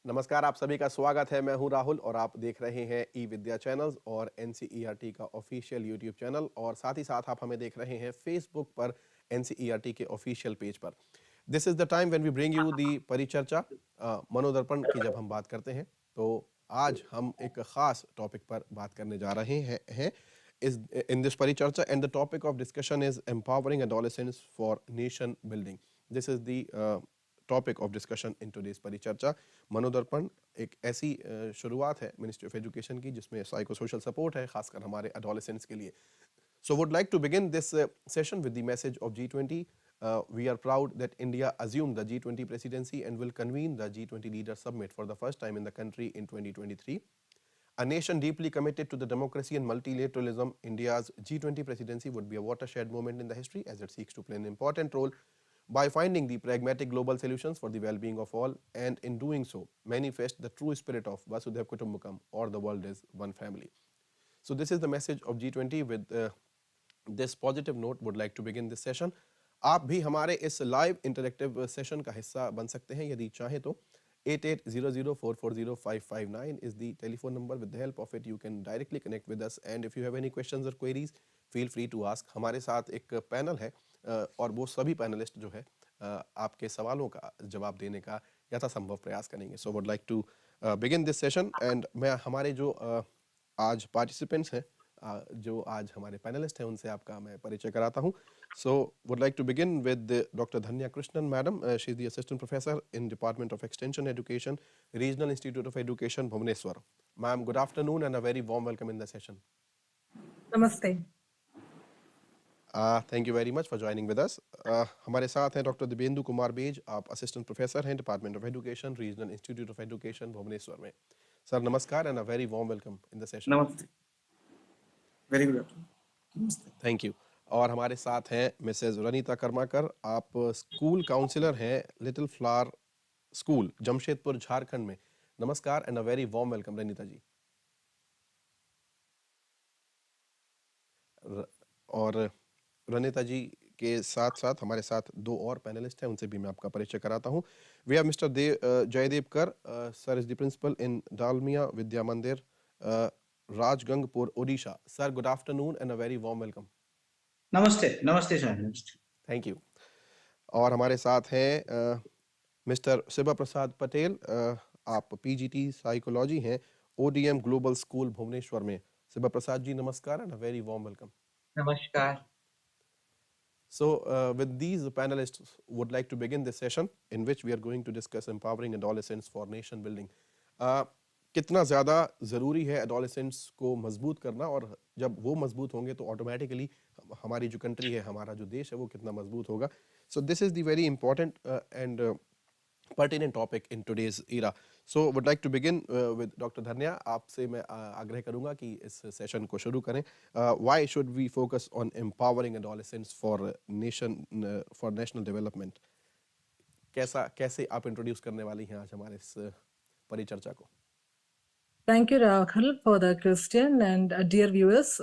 नमस्कार, आप सभी का स्वागत है। मैं हूं राहुल और आप देख रहे हैं ई विद्या चैनल्स और एनसीईआरटी का ऑफिशियल यूट्यूब चैनल, और साथ ही साथ आप हमें देख रहे हैं फेसबुक पर एनसीईआरटी के ऑफिशियल पेज पर। This is the time when we bring you the paricharcha, Manodarpan की जब हम बात करते हैं। तो आज हम एक खास टॉपिक पर बात करने जा रहे हैं is in this paricharcha, and the topic of discussion is empowering adolescents for nation building. This is the topic of discussion in today's paricharcha. Manodarpan एक ऐसी शुरुआत है मिनिस्ट्री ऑफ एजुकेशन की जिसमें साइको सोशल सपोर्ट है, खासकर हमारे एडोलेसेंट्स के लिए. So would like to begin this session with the message of G20. We are proud that India assumed the G20 presidency and will convene the G20 Leaders Summit for the first time in the country in 2023. A nation deeply committed to the democracy and multilateralism, India's G20 presidency would be a watershed moment in the history as it seeks to play an important role by finding the pragmatic global solutions for the well-being of all, and in doing so, manifest the true spirit of Vasudhaiv Kutumbakam, or the world is one family. So this is the message of G20. With this positive note, would like to begin this session. आप भी हमारे इस live interactive session का हिस्सा बन सकते हैं यदि चाहें तो. 8800440559 is the telephone number. With the help of it, you can directly connect with us. And if you have any questions or queries, feel free to ask. हमारे साथ एक पैनल है और वो सभी पैनलिस्ट जो है आपके सवालों का जवाब देने का यथासंभव प्रयास करेंगे. So would like to begin this session. And मैं हमारे जो आज पार्टिसिपेंट्स हैं, जो आज हमारे पैनलिस्ट हैं, उनसे आपका मैं परिचय कराता हूं. So would like to begin with Dr. Dhanya Krishnan, madam. She is the assistant professor in Department of Extension Education, Regional Institute of Education, Bhubaneswar. Ma'am, good afternoon and a very warm welcome in the session. Namaste. Thank you very much for joining with us. हमारे साथ हैं doctor Divyendu Kumar Bej. आप assistant professor हैं department of education, regional institute of education, Bhubaneswar में. Sir नमस्कार and a very warm welcome in the session. नमस्ते. Very good afternoon. नमस्ते. Thank you. और हमारे साथ हैं मिसेज रनीता कर्माकर. आप स्कूल काउंसलर हैं little flower school, Jamshedpur, Jharkhand में. नमस्कार and a very warm welcome Ranita ji. और रनीता जी के साथ साथ हमारे साथ दो और पैनलिस्ट हैं, उनसे भी मैं आपका परिचय कराता हूं. वी हैव मिस्टर जयदेव कर. सर इज द प्रिंसिपल इन डालमिया विद्या मंदिर, Rajgangpur, Odisha. Sir good afternoon and a very warm welcome. नमस्ते. नमस्ते सर. नमस्ते. Thank you. और हमारे साथ हैं मिस्टर शिवा प्रसाद पटेल. आप पीजीटी साइकोलॉजी हैं, ओडीएम ग्लोबल स्कूल, भुवनेश्वर में. शिवा प्रसाद जी नमस्कार and a very warm welcome. नमस्कार. So with these panelists would like to begin this session in which we are going to discuss empowering adolescents for nation building. कितना ज़्यादा ज़रूरी है adolescents को मजबूत करना, और जब वो मजबूत होंगे तो ऑटोमेटिकली हमारी जो कंट्री है, हमारा जो देश है, वो कितना मजबूत होगा. So this is the very important and pertinent topic in today's era. So would like to begin with Dr. Dhanya. आपसे मैं आग्रह करूंगा कि इस सेशन को शुरू करें. Why should we focus on empowering adolescents for national development? कैसे आप इंट्रोड्यूस करने वाली हैं आज हमारे इस परिचर्चा को? Thank you, Rahul, for the question. And dear viewers,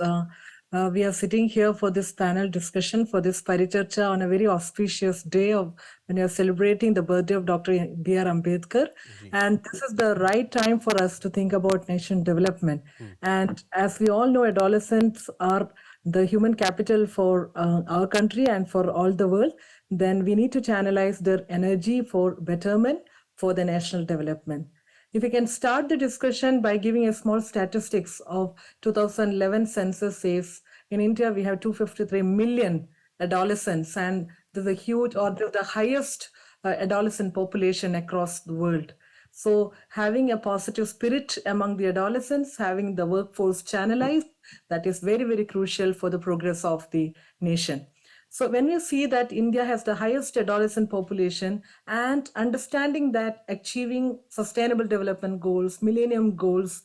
we are sitting here for this panel discussion for this Paricharcha on a very auspicious day of when we are celebrating the birthday of Dr. B.R. Ambedkar. And this is the right time for us to think about nation development. And as we all know, adolescents are the human capital for our country and for all the world. Then we need to channelize their energy for betterment for the national development. If we can start the discussion by giving a small statistics of 2011 census says in India we have 253 million adolescents, and there's a huge, or the highest adolescent population across the world. So having a positive spirit among the adolescents, having the workforce channelized, that is very, very crucial for the progress of the nation. So when we see that India has the highest adolescent population, and understanding that achieving sustainable development goals, millennium goals,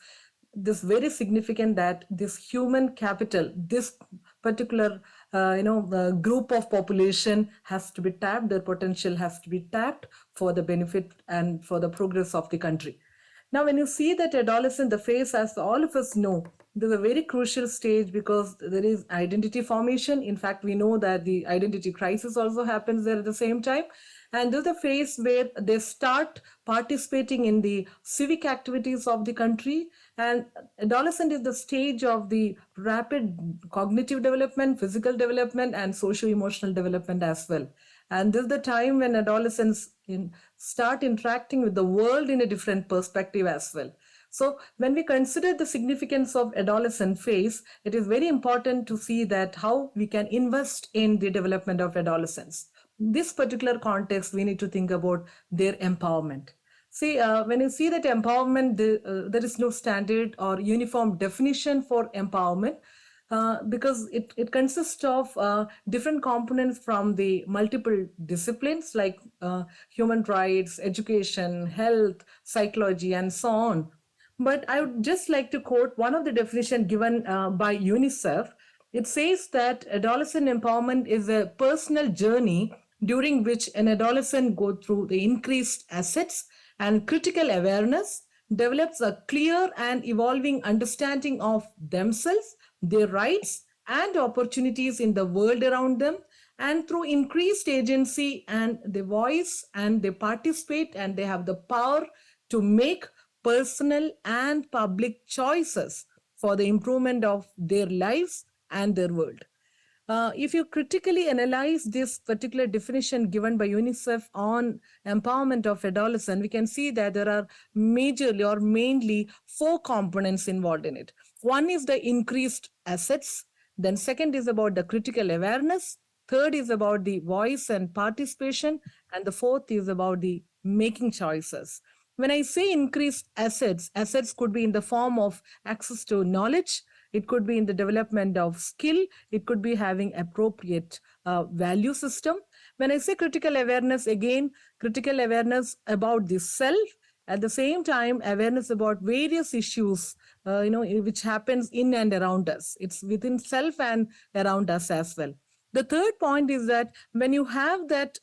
this very significant that this human capital, this particular group of population has to be tapped, their potential has to be tapped for the benefit and for the progress of the country. Now, when you see that adolescent, the phase, as all of us know, there's a very crucial stage because there is identity formation. In fact, we know that the identity crisis also happens there at the same time. And there's a phase where they start participating in the civic activities of the country. And adolescent is the stage of the rapid cognitive development, physical development, and socio-emotional development as well. And this is the time when adolescents start interacting with the world in a different perspective as well. So when we consider the significance of adolescent phase, it is very important to see that how we can invest in the development of adolescents. This particular context, we need to think about their empowerment. See, when you see that empowerment, there is no standard or uniform definition for empowerment. Because it consists of different components from the multiple disciplines like human rights, education, health, psychology, and so on. But I would just like to quote one of the definitions given by UNICEF. It says that adolescent empowerment is a personal journey during which an adolescent goes through the increased assets and critical awareness, develops a clear and evolving understanding of themselves, their rights, and opportunities in the world around them, and through increased agency and the voice, and they participate and they have the power to make personal and public choices for the improvement of their lives and their world. If you critically analyze this particular definition given by UNICEF on empowerment of adolescents, we can see that there are majorly or mainly four components involved in it. One is the increased assets, then second is about the critical awareness, third is about the voice and participation, and the fourth is about the making choices. When I say increased assets, assets could be in the form of access to knowledge, it could be in the development of skill, it could be having appropriate value system. When I say critical awareness, again, critical awareness about the self, at the same time awareness about various issues which happens in and around us. It's within self and around us as well. The third point is that when you have that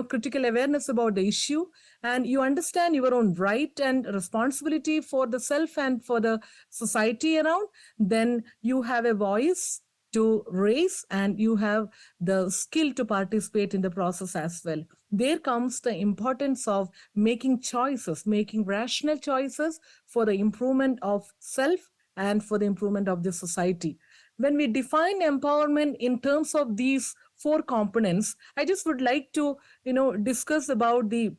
critical awareness about the issue and you understand your own right and responsibility for the self and for the society around, then you have a voice to raise and you have the skill to participate in the process as well. There comes the importance of making choices, making rational choices for the improvement of self and for the improvement of the society. When we define empowerment in terms of these four components, I just would like to discuss about the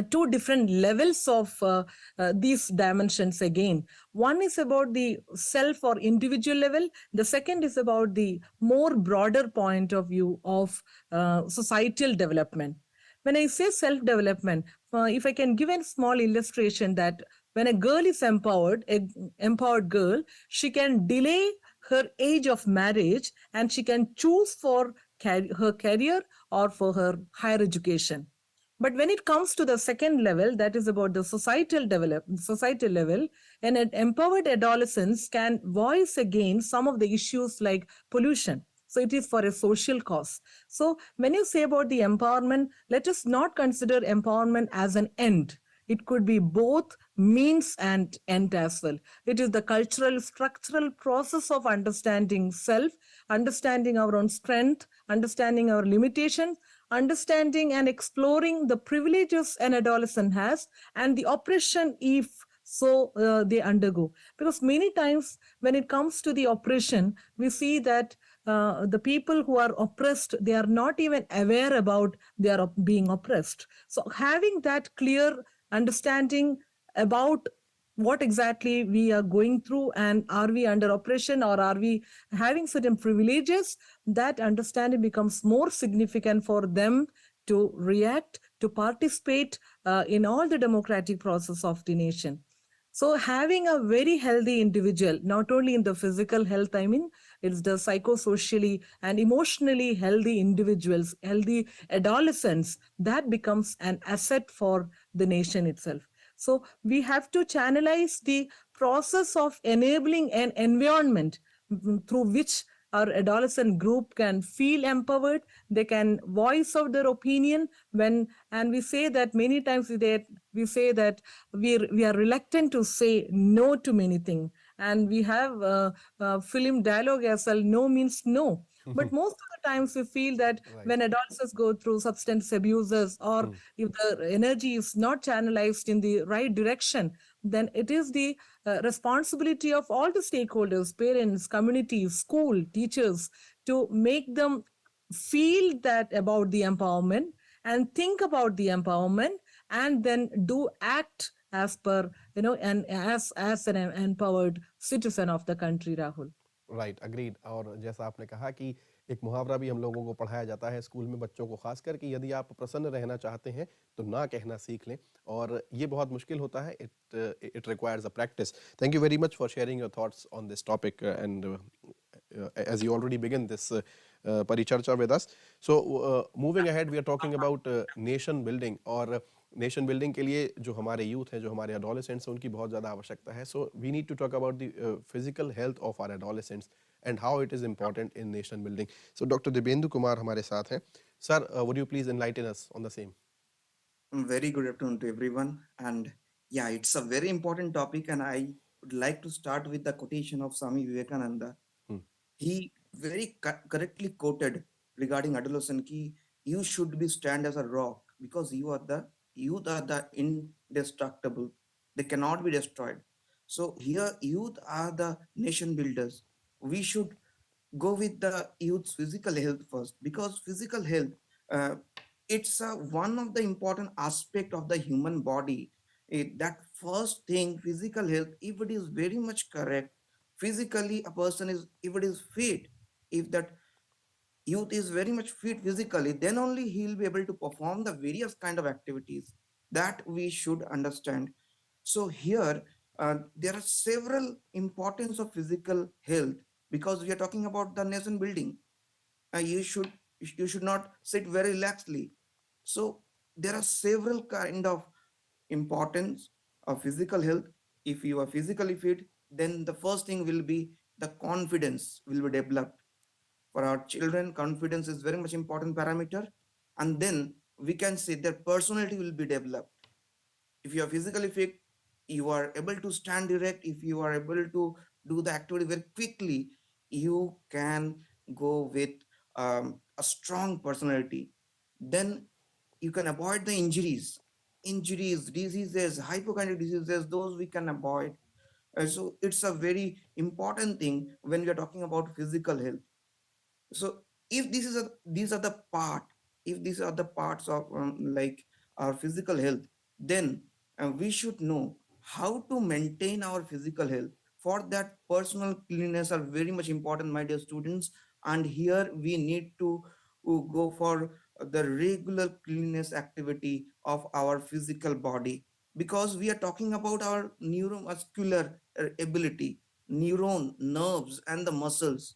two different levels of these dimensions again. One is about the self or individual level. The second is about the more broader point of view of societal development. When I say self-development, if I can give a small illustration that when a girl is empowered, an empowered girl, she can delay her age of marriage and she can choose for her career or for her higher education. But when it comes to the second level, that is about the societal level, an empowered adolescents can voice again some of the issues like pollution. So it is for a social cause. So when you say about the empowerment, let us not consider empowerment as an end. It could be both means and end as well. It is the cultural, structural process of understanding self, understanding our own strength, understanding our limitations, understanding and exploring the privileges an adolescent has and the oppression if they undergo. Because many times when it comes to the oppression, we see that the people who are oppressed, they are not even aware about they are being oppressed. So having that clear understanding about what exactly we are going through and are we under oppression or are we having certain privileges, that understanding becomes more significant for them to react, to participate in all the democratic process of the nation. So having a very healthy individual, not only in the physical health, it's the psychosocially and emotionally healthy individuals, healthy adolescents, that becomes an asset for the nation itself. So we have to channelize the process of enabling an environment through which our adolescent group can feel empowered. They can voice out their opinion when, and we say that many times we say that we are reluctant to say no to many things. And we have film dialogue as well, no means no. But most of the times we feel that Right. when adolescents go through substance abuses, or Hmm. if the energy is not channelized in the right direction, then it is the responsibility of all the stakeholders, parents, communities, school, teachers, to make them feel that about the empowerment and think about the empowerment, and then do act as per, and as an empowered citizen of the country, Rahul. Right, agreed. और जैसा आपने कहा कि एक मुहावरा भी हम लोगों को पढ़ाया जाता है स्कूल में बच्चों को, खासकर कि यदि आप प्रसन्न रहना चाहते हैं तो ना कहना सीख लें, और ये बहुत मुश्किल होता है। It requires a practice. Thank you very much for sharing your thoughts on this topic, and as you already begin this Paricharcha with us. So moving ahead, we are talking about nation building, और nation building के लिए जो हमारे youth हैं, जो हमारे adolescents हैं, उनकी बहुत ज़्यादा आवश्यकता है। So we need to talk about the physical health of our adolescents and how it is important in nation building. So doctor Divyendu Kumar हमारे साथ हैं। Sir, would you please enlighten us on the same? Very good afternoon to everyone. And yeah, it's a very important topic. And I would like to start with the quotation of Swami Vivekananda. He very correctly quoted regarding adolescent ki, you should be stand as a rock because youth are the indestructible. They cannot be destroyed. So here youth are the nation builders. We should go with the youth's physical health first, because physical health, uh, it's one of the important aspect of the human body. That first thing, physical health, if it is very much correct, physically a person is, if it is fit, if that youth is very much fit physically, then only he will be able to perform the various kind of activities that we should understand. So here there are several importance of physical health, because we are talking about the nation building. You should not sit very laxly. So there are several kind of importance of physical health. If you are physically fit, then the first thing will be the confidence will be developed. For our children, confidence is very much important parameter. And then we can say their personality will be developed. If you are physically fit, you are able to stand erect. If you are able to do the activity very quickly, you can go with a strong personality. Then you can avoid the injuries, diseases, hypochondriac diseases, those we can avoid. So it's a very important thing when we are talking about physical health. So if these are the part, if these are the parts of like our physical health, then we should know how to maintain our physical health. For that, personal cleanliness are very much important, my dear students. And here we need to go for the regular cleanliness activity of our physical body, because we are talking about our neuromuscular ability, neuron, nerves, and the muscles.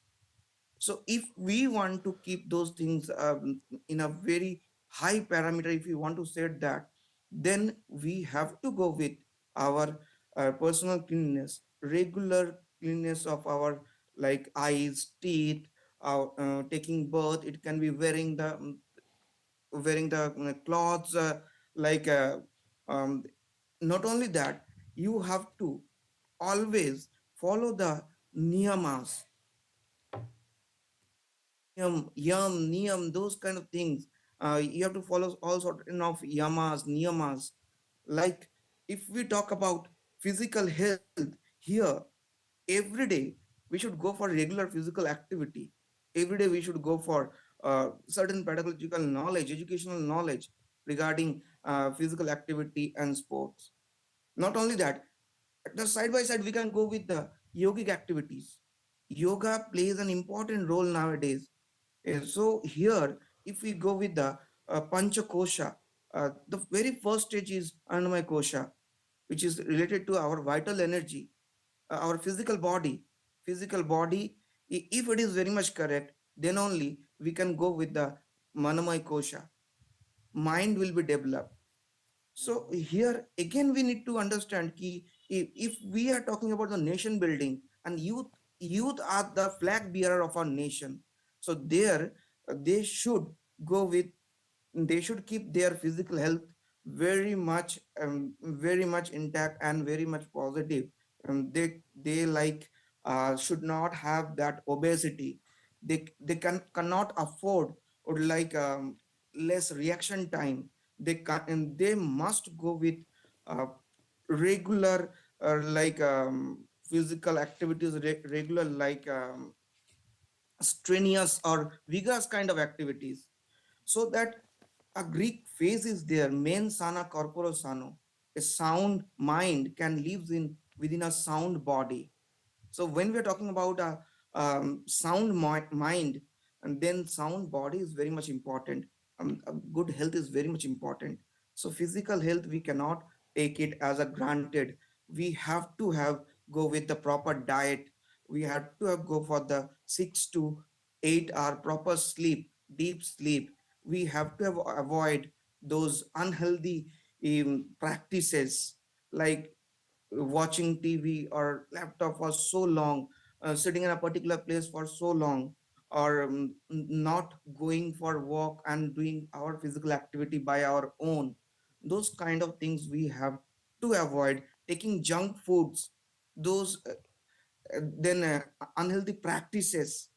So if we want to keep those things in a very high parameter, if we want to set that, then we have to go with our personal cleanliness, regular cleanliness of our like eyes, teeth, our taking bath. It can be wearing the clothes, like um, not only that, you have to always follow the niyamas, niyam, those kind of things. You have to follow all sort of niyamas. Like if we talk about physical health here, every day we should go for regular physical activity. Every day we should go for certain pedagogical knowledge, educational knowledge regarding physical activity and sports. Not only that, the side by side we can go with the yogic activities. Yoga plays an important role nowadays. So here, if we go with the pancha kosha, the very first stage is annamaya kosha, which is related to our vital energy, our physical body. If it is very much correct, then only we can go with the manamaya kosha. Mind will be developed. So here again we need to understand ki, if we are talking about the nation building and youth youth are the flag bearer of our nation. So there, they should go with, they should keep their physical health very much intact and very much positive. They like should not have that obesity. They cannot afford, or like less reaction time. They can, and they must go with uh, regular physical activities, regular strenuous or vigorous kind of activities, so that a Greek phrase is there, mens sana corpore sano. A sound mind can live in within a sound body. So when we are talking about a sound mind, and then sound body is very much important. A good health is very much important. So physical health, we cannot take it as a granted. We have to have go with the proper diet. We have to have go for the 6 to 8 hour proper sleep, deep sleep. We have to have avoid those unhealthy practices, like watching TV or laptop for so long, sitting in a particular place for so long, or not going for walk and doing our physical activity by our own. Those kind of things we have to avoid. Taking junk foods, those then unhealthy practices,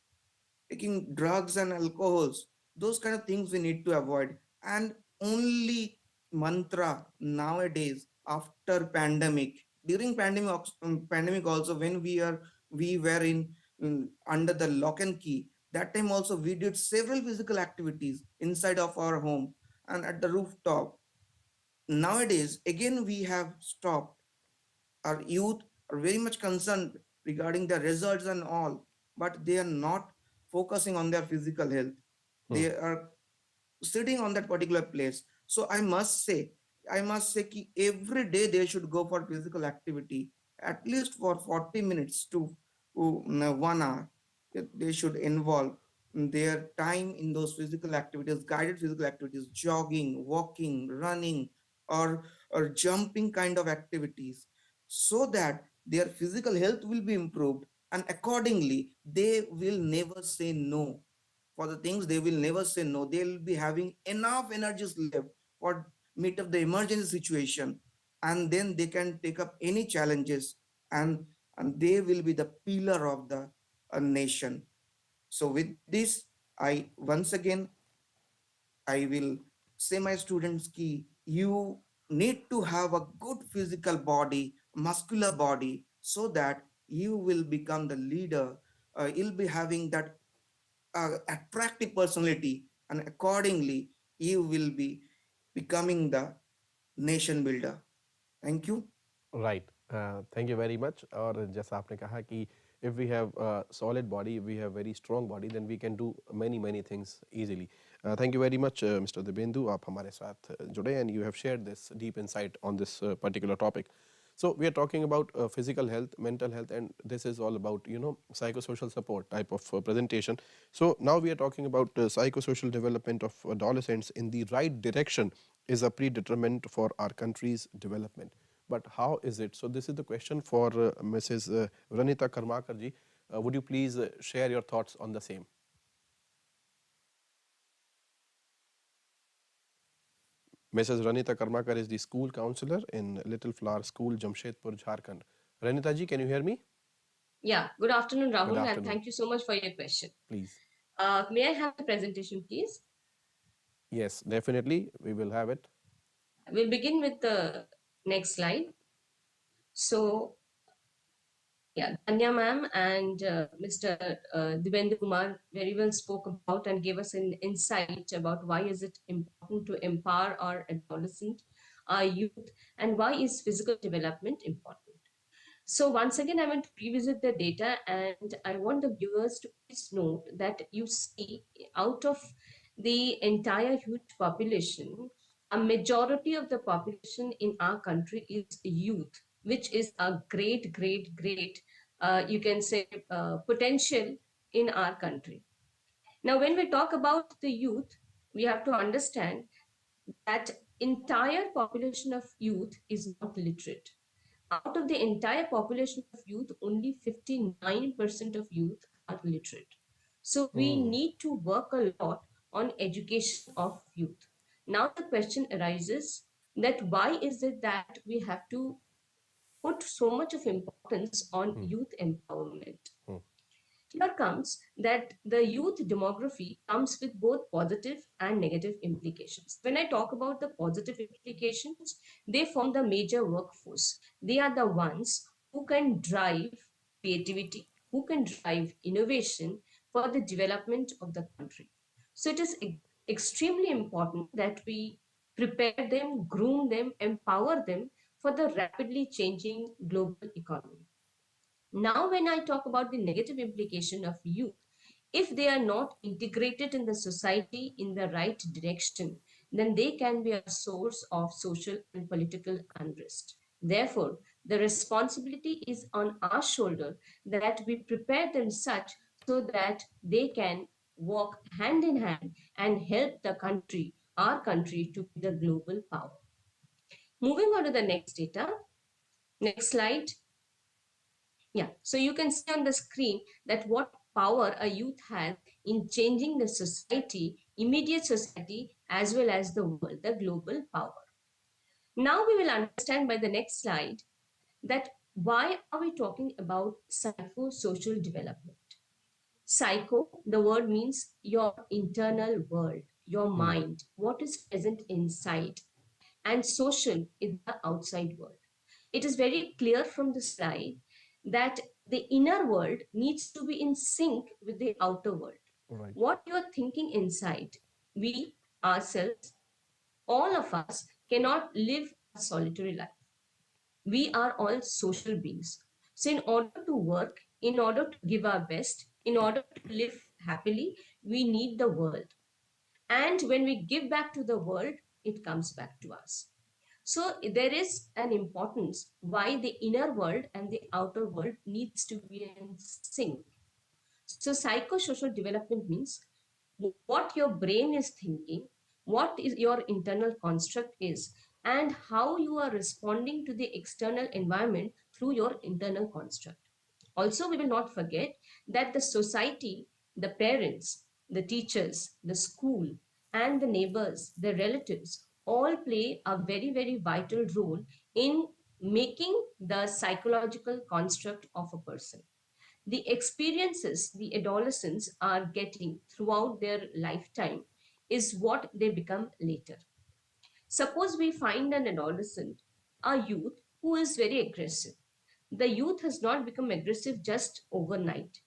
taking drugs and alcohols, those kind of things we need to avoid. And only mantra nowadays after pandemic, during pandemic also, when we were in under the lock and key, that time also we did several physical activities inside of our home and at the rooftop. Nowadays again we have stopped. Our youth are very much concerned regarding the results and all, but they are not focusing on their physical health. Hmm. They are sitting on that particular place. So I must say ki every day they should go for physical activity, at least for 40 minutes to 1 hour. They should involve their time in those physical activities, guided physical activities, jogging, walking, running, or jumping kind of activities, so that their physical health will be improved, and accordingly they will never say no. For the things, they will never say no. They'll be having enough energies left for meet up the emergency situation, and then they can take up any challenges, and they will be the pillar of the nation. So with this, I once again, I will say my students ki you need to have a good physical body, muscular body, so that you will become the leader. You'll be having that attractive personality, and accordingly you will be becoming the nation builder. Thank you. Right, thank you very much. और जैसा आपने कहा कि if we have solid body, we have very strong body, then we can do many many things easily. Thank you very much mister Dibendu, आप हमारे साथ जुड़े and you have shared this deep insight on this particular topic. So we are talking about physical health, mental health, and this is all about, you know, psychosocial support type of presentation. So now we are talking about psychosocial development of adolescents in the right direction is a predeterminant for our country's development. But how is it? So this is the question for Mrs. Ranita Karmakar ji. Would you please share your thoughts on the same? Mrs. Ranita Karmakar is the school counselor in Little Flower School, Jamshedpur, Jharkhand. Ranita ji, can you hear me? Yeah, good afternoon, Good Rahul, and afternoon. thank you so much for your question. Please. May I have the presentation, please? Yes, definitely. We will have it. We'll begin with the next slide. So, yeah, Danya ma'am and Mr. Divendra Kumar very well spoke about and gave us an insight about why is it important to empower our adolescent, our youth, and why is physical development important. So once again, I want to revisit the data, and I want the viewers to please note that you see out of the entire huge population, a majority of the population in our country is youth, which is a great, you can say, potential in our country. Now, when we talk about the youth, we have to understand that entire population of youth is not literate. Out of the entire population of youth, only 59% of youth are literate. So we need to work a lot on education of youth. Now the question arises that why is it that we have to put so much of importance on youth empowerment? Here comes that the youth demography comes with both positive and negative implications. When I talk about the positive implications, they form the major workforce. They are the ones who can drive creativity, who can drive innovation for the development of the country. So it is extremely important that we prepare them, groom them, empower them for the rapidly changing global economy. Now, when I talk about the negative implication of youth, if they are not integrated in the society in the right direction, then they can be a source of social and political unrest. Therefore, the responsibility is on our shoulder that we prepare them such so that they can walk hand in hand and help the country, our country, to be the global power. Moving on to the next data. Next slide. Yeah, so you can see on the screen that what power a youth has in changing the society, immediate society, as well as the world, the global power. Now we will understand by the next slide that why are we talking about psychosocial development? Psycho, the word means your internal world, your mind, what is present inside, and social is the outside world. It is very clear from the slide that the inner world needs to be in sync with the outer world. Right. What you are thinking inside, we ourselves, all of us cannot live a solitary life. We are all social beings. So, in order to work, in order to give our best, in order to live happily, we need the world. And when we give back to the world, it comes back to us. So there is an importance why the inner world and the outer world needs to be in sync. So psychosocial development means what your brain is thinking, what is your internal construct is, and how you are responding to the external environment through your internal construct. Also, we will not forget that the society, the parents, the teachers, the school, and the neighbors, the relatives all play a very, very vital role in making the psychological construct of a person. The experiences the adolescents are getting throughout their lifetime is what they become later. Suppose we find an adolescent, a youth who is very aggressive. The youth has not become aggressive just overnight.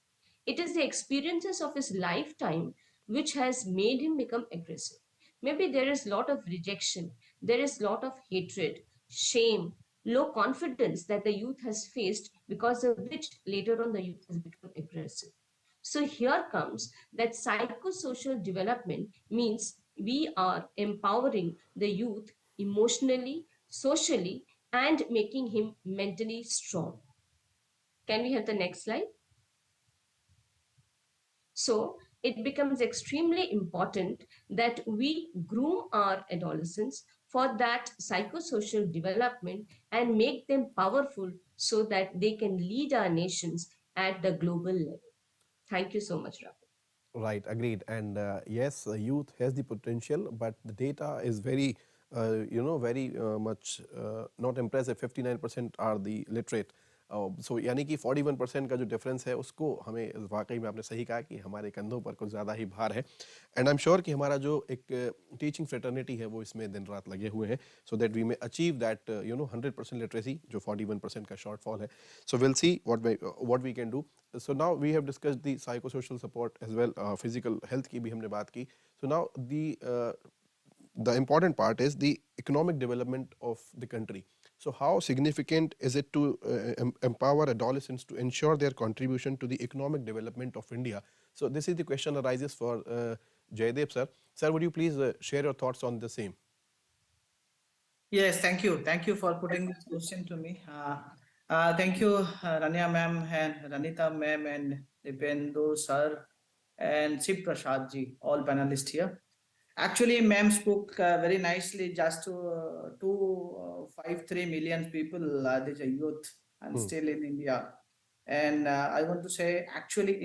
It is the experiences of his lifetime which has made him become aggressive. Maybe there is a lot of rejection, there is a lot of hatred, shame, low confidence that the youth has faced, because of which later on the youth has become aggressive. So here comes that psychosocial development means we are empowering the youth emotionally, socially, and making him mentally strong. Can we have the next slide? So it becomes extremely important that we groom our adolescents for that psychosocial development and make them powerful so that they can lead our nations at the global level. Thank you so much, Rahul. Right, agreed. And yes, youth has the potential, but the data is very, very much not impressive. 59% are the literate. सो यानी कि 41% का जो difference है उसको हमें वाकई में आपने सही कहा कि हमारे कंधों पर कुछ ज़्यादा ही भार है. एंड आई एम श्योर कि हमारा जो एक टीचिंग फ्रेटर्निटी है वो इसमें दिन रात लगे हुए हैं so that we may achieve that 100% literacy जो 41% का शॉर्टफॉल है. So will see what we can do. So now we have discussed the psychosocial support as well, physical health की भी हमने बात की. So now the important part is the economic development of the country. So how significant is it to empower adolescents to ensure their contribution to the economic development of India? So this is the question arises for Jaydev sir. Sir, would you please share your thoughts on the same? Yes, thank you. Thank you for putting this question to me. Thank you, Rania ma'am and Ranita ma'am and Dipendu sir and Shiv Prasad ji, all panelists here. Actually, ma'am spoke very nicely. Just to 253 million people, there's a youth and still in India. And I want to say, actually,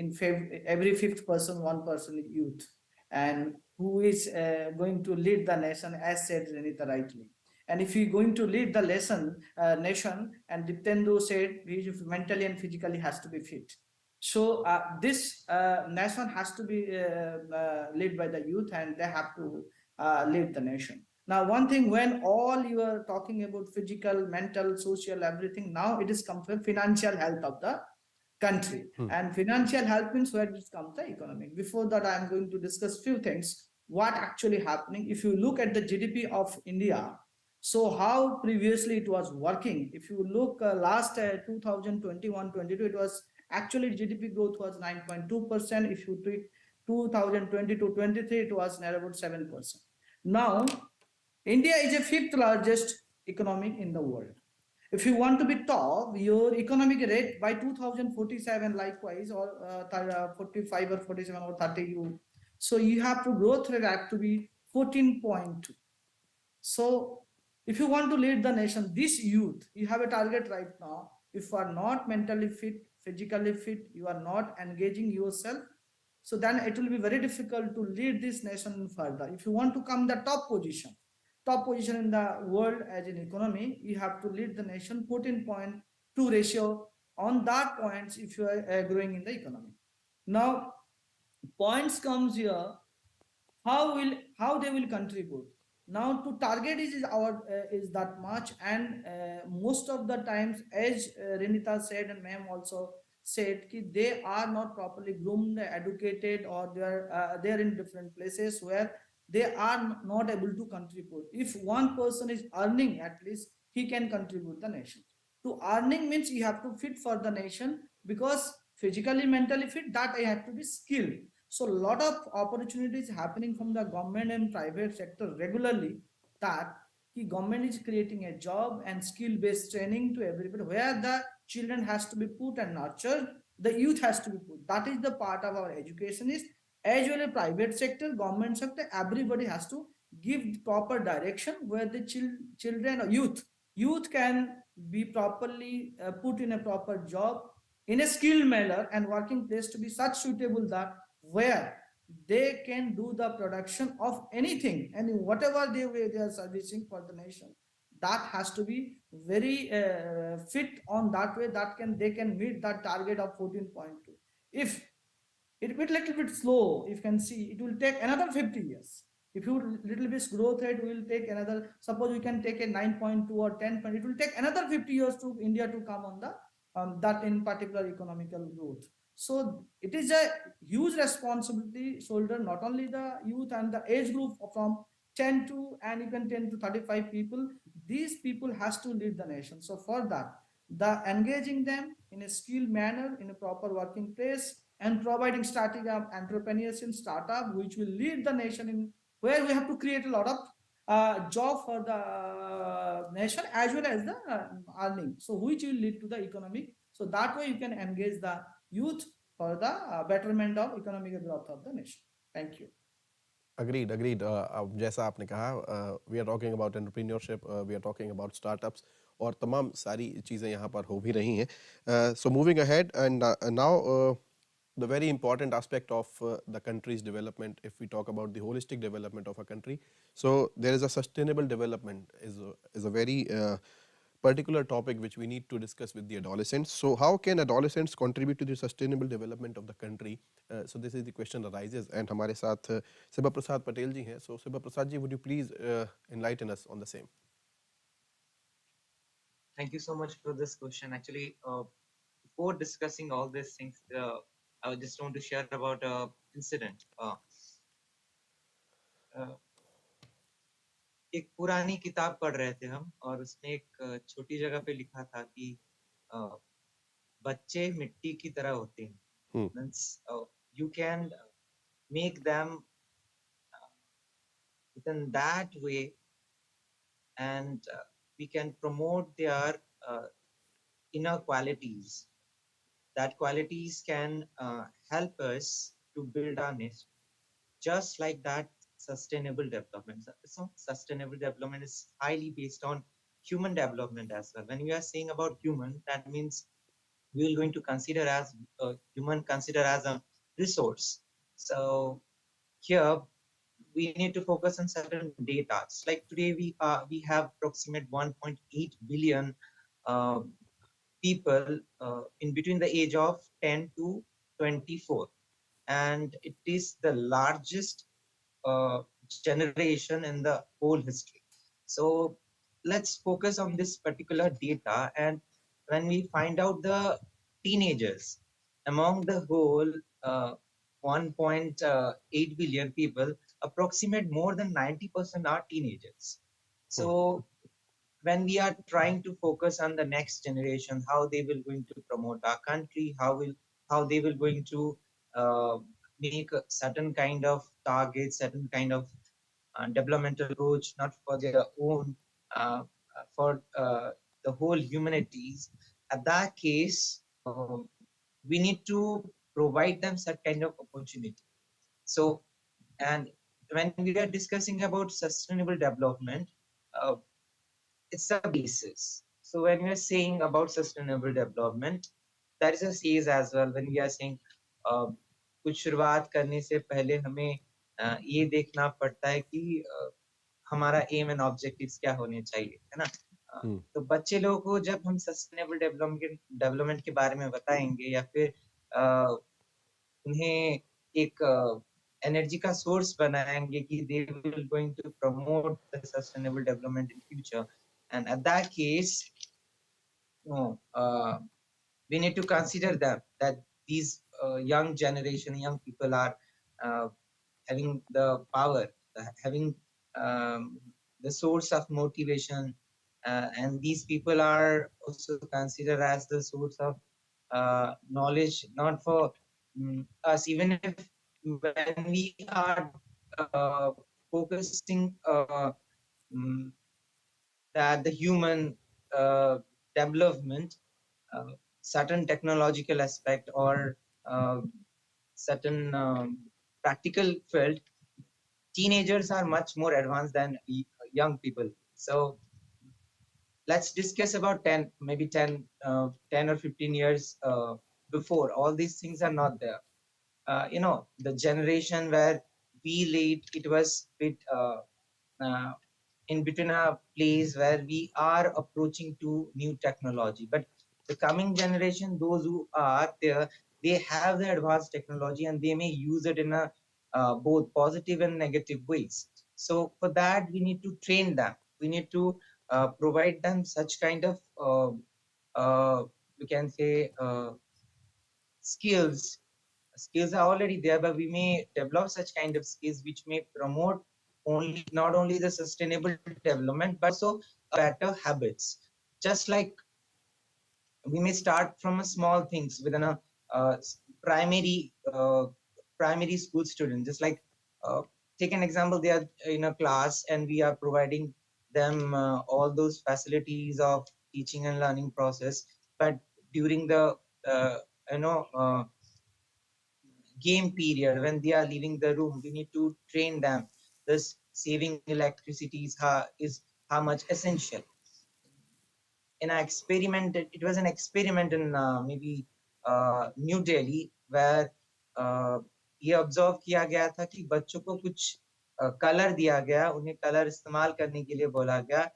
every fifth person, one person is youth, and who is going to lead the nation, as said Renita rightly. And if you're going to lead the nation, and Diptendu said, he mentally and physically has to be fit. So this nation has to be led by the youth, and they have to lead the nation. Now, one thing, when all you are talking about physical, mental, social, everything, now it is come from financial health of the country. And financial health means where it comes the economic. Before that, I am going to discuss few things. What actually happening? If you look at the GDP of India, so how previously it was working. If you look last 2021-22, it was actually GDP growth was 9.2%. If you take 2020-23, it was near about 7%. Now, India is the fifth largest economy in the world. If you want to be top, your economic rate by 2047, likewise, or 45 or 47 or 30, so you have to growth rate have to be 14.2. So if you want to lead the nation, this youth, you have a target right now. If you are not mentally fit, physically fit, you are not engaging yourself, so then it will be very difficult to lead this nation further. If you want to come the top position in the world as an economy, you have to lead the nation 14.2 ratio on that points if you are growing in the economy. Now, points comes here, how they will contribute. Now, to target is our is that much, and most of the times, as Renita said and ma'am also said, ki they are not properly groomed, educated, or they are in different places where they are not able to contribute. If one person is earning, at least he can contribute the nation. To earning means you have to fit for the nation, because physically, mentally fit, that I have to be skilled. So a lot of opportunities happening from the government and private sector regularly, that the government is creating a job and skill-based training to everybody, where the children has to be put and nurtured, the youth has to be put. That is the part of our education is, as well as private sector, government sector, everybody has to give proper direction where the children or youth can be properly put in a proper job in a skilled manner, and working place to be such suitable that where they can do the production of anything and whatever they are servicing for the nation, that has to be very fit on that way, that they can meet that target of 14.2. If it will little bit slow, you can see it will take another 50 years. If you little bit growth rate will take another, suppose you can take a 9.2 or 10, it will take another 50 years to India to come on the that in particular economical growth. So it is a huge responsibility shoulder, not only the youth and the age group from 10 to, and even 10 to 35 people, these people has to lead the nation. So for that, the engaging them in a skilled manner in a proper working place, and providing strategy of entrepreneurs in startup, which will lead the nation in, where we have to create a lot of job for the nation as well as the earning, so which will lead to the economic. So that way you can engage the youth for the betterment of economic growth of the nation. Thank you. Agreed, agreed. अब जैसा आपने कहा, we are talking about entrepreneurship, we are talking about startups, और तमाम सारी चीज़ें यहाँ पर हो भी रही हैं. So moving ahead, and now the very important aspect of the country's development, if we talk about the holistic development of a country, so there is a sustainable development is a very particular topic which we need to discuss with the adolescents. So how can adolescents contribute to the sustainable development of the country? So this is the question arises, and हमारे साथ सिबा प्रसाद पटेल जी हैं. So सिबा Prasad ji, would you please enlighten us on the same? Thank you so much for this question. Actually, before discussing all these things, I just want to share about an incident. एक पुरानी किताब पढ़ रहे थे हम, और उसमें एक छोटी जगह पे लिखा था कि बच्चे मिट्टी की तरह होते हैं. Means you can make them in that way, and we can promote their inner qualities. That qualities can help us to build our nation. Just like that, sustainable development. So sustainable development is highly based on human development as well. When we are saying about human, that means we are going to consider as human consider as a resource. So here we need to focus on certain data. Like today we have approximate 1.8 billion uh, people in between the age of 10 to 24, and it is the largest uh, generation in the whole history. So let's focus on this particular data. And when we find out the teenagers among the whole 1.8 billion people, approximate more than 90% are teenagers. So when we are trying to focus on the next generation, how they will going to promote our country, how they will going to uh, make a certain kind of targets, certain kind of developmental approach, not for their own, for the whole humanities. At that case, we need to provide them such kind of opportunity. So, and when we are discussing about sustainable development, uh, it's a basis. So when we are saying about sustainable development, that is a phase as well. When we are saying कुछ शुरुआत करने से पहले हमें ये देखना पड़ता है कि हमारा एम एंड ऑब्जेक्टिव्स क्या होने चाहिए, है ना? तो बच्चे लोगों को जब हम सस्टेनेबल डेवलपमेंट के बारे में बताएंगे या फिर उन्हें एक एनर्जी का सोर्स बनाएंगे कि they will going to promote the sustainable development in future, and at that case, no, we need to consider that these young generation, young people are uh, having the power, having um, the source of motivation, and these people are also considered as the source of knowledge, not for us. Even if when we are focusing mm, that the human development, uh, certain technological aspect or uh, certain practical field, teenagers are much more advanced than young people. So let's discuss about 10, maybe 10, 10 or 15 years before. All these things are not there. The generation where we late, it was bit uh, in between a place where we are approaching to new technology. But the coming generation, those who are there, they have the advanced technology and they may use it in a both positive and negative ways. So for that, we need to train them. We need to provide them such kind of we can say skills. Skills are already there, but we may develop such kind of skills which may promote only not only the sustainable development but also better habits. Just like we may start from a small things within a uh, primary primary school student. Just like uh, take an example, they are in a class and we are providing them all those facilities of teaching and learning process, but during the uh, you know game period, when they are leaving the room, we need to train them this saving electricity is how much essential. In an experiment, it was an experiment in maybe New Delhi, where ये observe किया गया था कि बच्चों को कुछ colour दिया गया, उन्हें कलर इस्तेमाल करने के लिए बोला गया.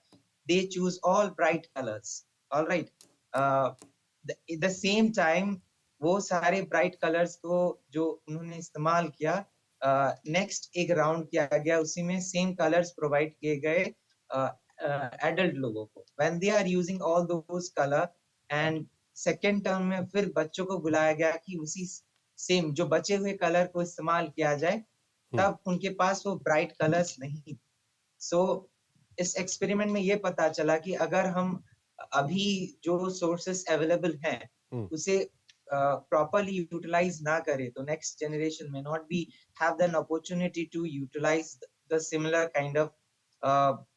They choose all bright colors. All right. At the same time, वो सारे ब्राइट कलर्स को जो उन्होंने इस्तेमाल किया, नेक्स्ट एक राउंड किया गया, उसी में सेम कलर्स प्रोवाइड किए गए एडल्ट लोगों को. When they are using all those colour, and second term में फिर बच्चों को बुलाया गया कि उसी सेम जो बचे हुए कलर को इस्तेमाल किया जाए, तब उनके पास वो ब्राइट कलर्स नहीं. सो इस एक्सपेरिमेंट में ये पता चला कि अगर हम अभी जो सोर्सेस अवेलेबल हैं उसे properly utilize ना करे, तो next generation may not be have an opportunity to utilize the similar kind of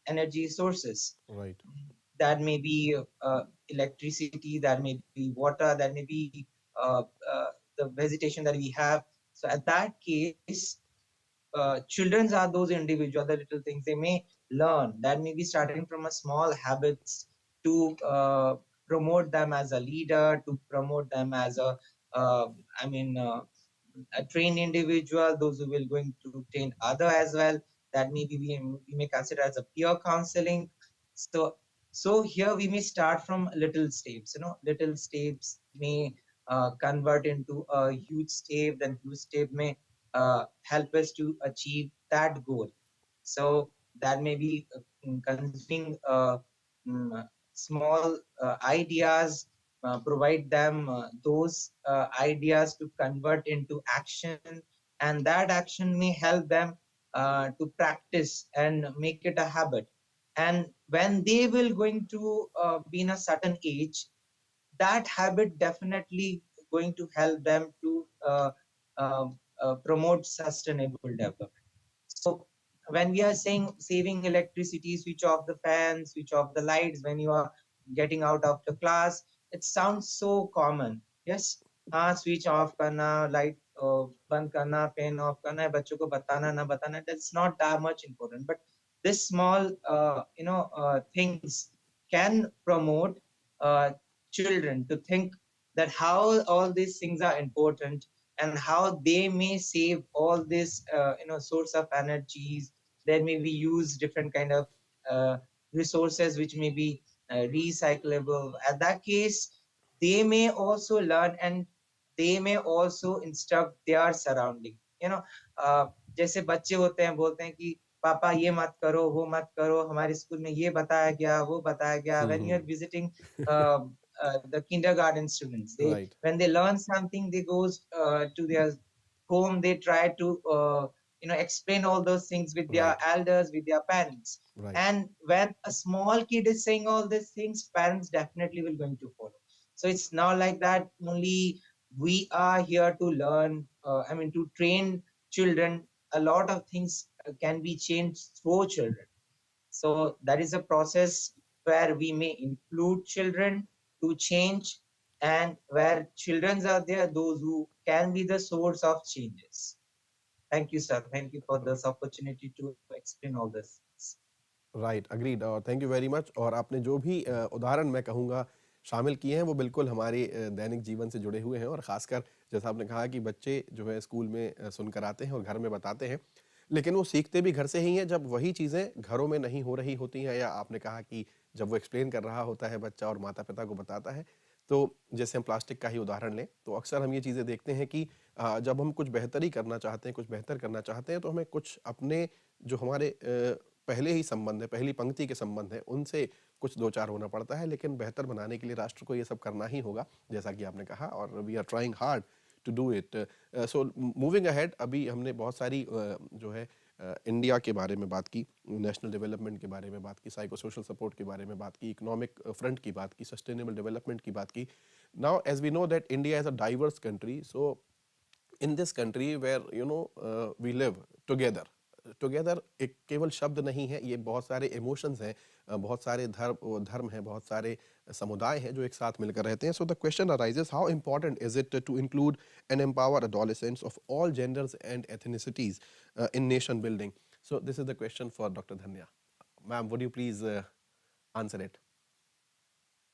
energy sources. Right. That may be electricity, that may be water, that may be the vegetation that we have. So at that case, children are those individuals, the little things they may learn, that may be starting from a small habits to promote them as a leader, to promote them as a uh, I mean a trained individual, those who will going to train other as well, that maybe we may consider as a peer counseling. So here we may start from little steps, little steps may convert into a huge step, then huge step may help us to achieve that goal. So that may be consuming small ideas, provide them those ideas to convert into action, and that action may help them to practice and make it a habit. And when they will going to be in a certain age, that habit definitely going to help them to promote sustainable development. So when we are saying saving electricity, switch off the fan, switch off the lights when you are getting out of the class, it sounds so common. Yes, हाँ switch off करना, light बंद करना, fan off करना है, बच्चों को बताना ना बताना, that's not that much important. But this small things can promote children to think that how all these things are important, and how they may save all this source of energies. There may be use different kind of uh, resources which may be recyclable. At that case, they may also learn, and they may also instruct their surrounding. uh, जैसे बच्चे होते हैं, बोलते हैं कि पापा ये मत करो, वो मत करो, हमारे स्कूल में ये बताया गया, वो बताया गया. When you are visiting the kindergarten students, they Right. when they learn something, they goes to their home, they try to explain all those things with their Right. elders, with their parents. Right. And when a small kid is saying all these things, parents definitely will going to follow. So it's not like that only we are here to learn, to train children. A lot of things can be changed through children. So that is a process where we may include children to change, and where children are there, those who can be the source of changes. Thank you, sir. Thank you for this opportunity to explain all this. Right, agreed, और thank you very much. और आपने जो भी उदाहरण मैं कहूँगा शामिल किए हैं वो बिल्कुल हमारे दैनिक जीवन से जुड़े हुए हैं. और ख़ासकर जैसा आपने कहा कि बच्चे जो है स्कूल में सुनकर आते हैं और घर में बताते हैं, लेकिन वो सीखते भी घर से ही हैं जब वही चीज़ें घरों में नहीं हो रही होती हैं. या आपने कहा कि जब वो एक्सप्लेन कर रहा होता है बच्चा और माता पिता को बताता है, तो जैसे हम प्लास्टिक का ही उदाहरण लें तो अक्सर हम ये चीज़ें देखते हैं कि जब हम कुछ बेहतरी करना चाहते हैं, कुछ बेहतर करना चाहते हैं, तो हमें कुछ अपने जो हमारे पहले ही संबंध है, पहली पंक्ति के संबंध है, उनसे कुछ दो चार होना पड़ता है. लेकिन बेहतर बनाने के लिए राष्ट्र को ये सब करना ही होगा, जैसा कि आपने कहा, और we are trying hard to do it. So moving ahead, अभी हमने बहुत सारी जो है इंडिया के बारे में बात की, नेशनल डेवलपमेंट के बारे में बात की, साइको सोशल सपोर्ट के बारे में बात की, इकोनॉमिक फ्रंट की बात की, सस्टेनेबल डेवलपमेंट की बात की. Now as we know that India is a diverse country. So in this country where we live together एक केवल शब्द नहीं है, ये बहुत सारे इमोशंस हैं, बहुत सारे धर्म हैं, बहुत सारे समुदाय हैं जो एक साथ मिलकर रहते हैं. So the question arises, how important is it to include and empower adolescents of all genders and ethnicities in nation building? So this is the question for Dr. Dhanya. Ma'am, would you please answer it?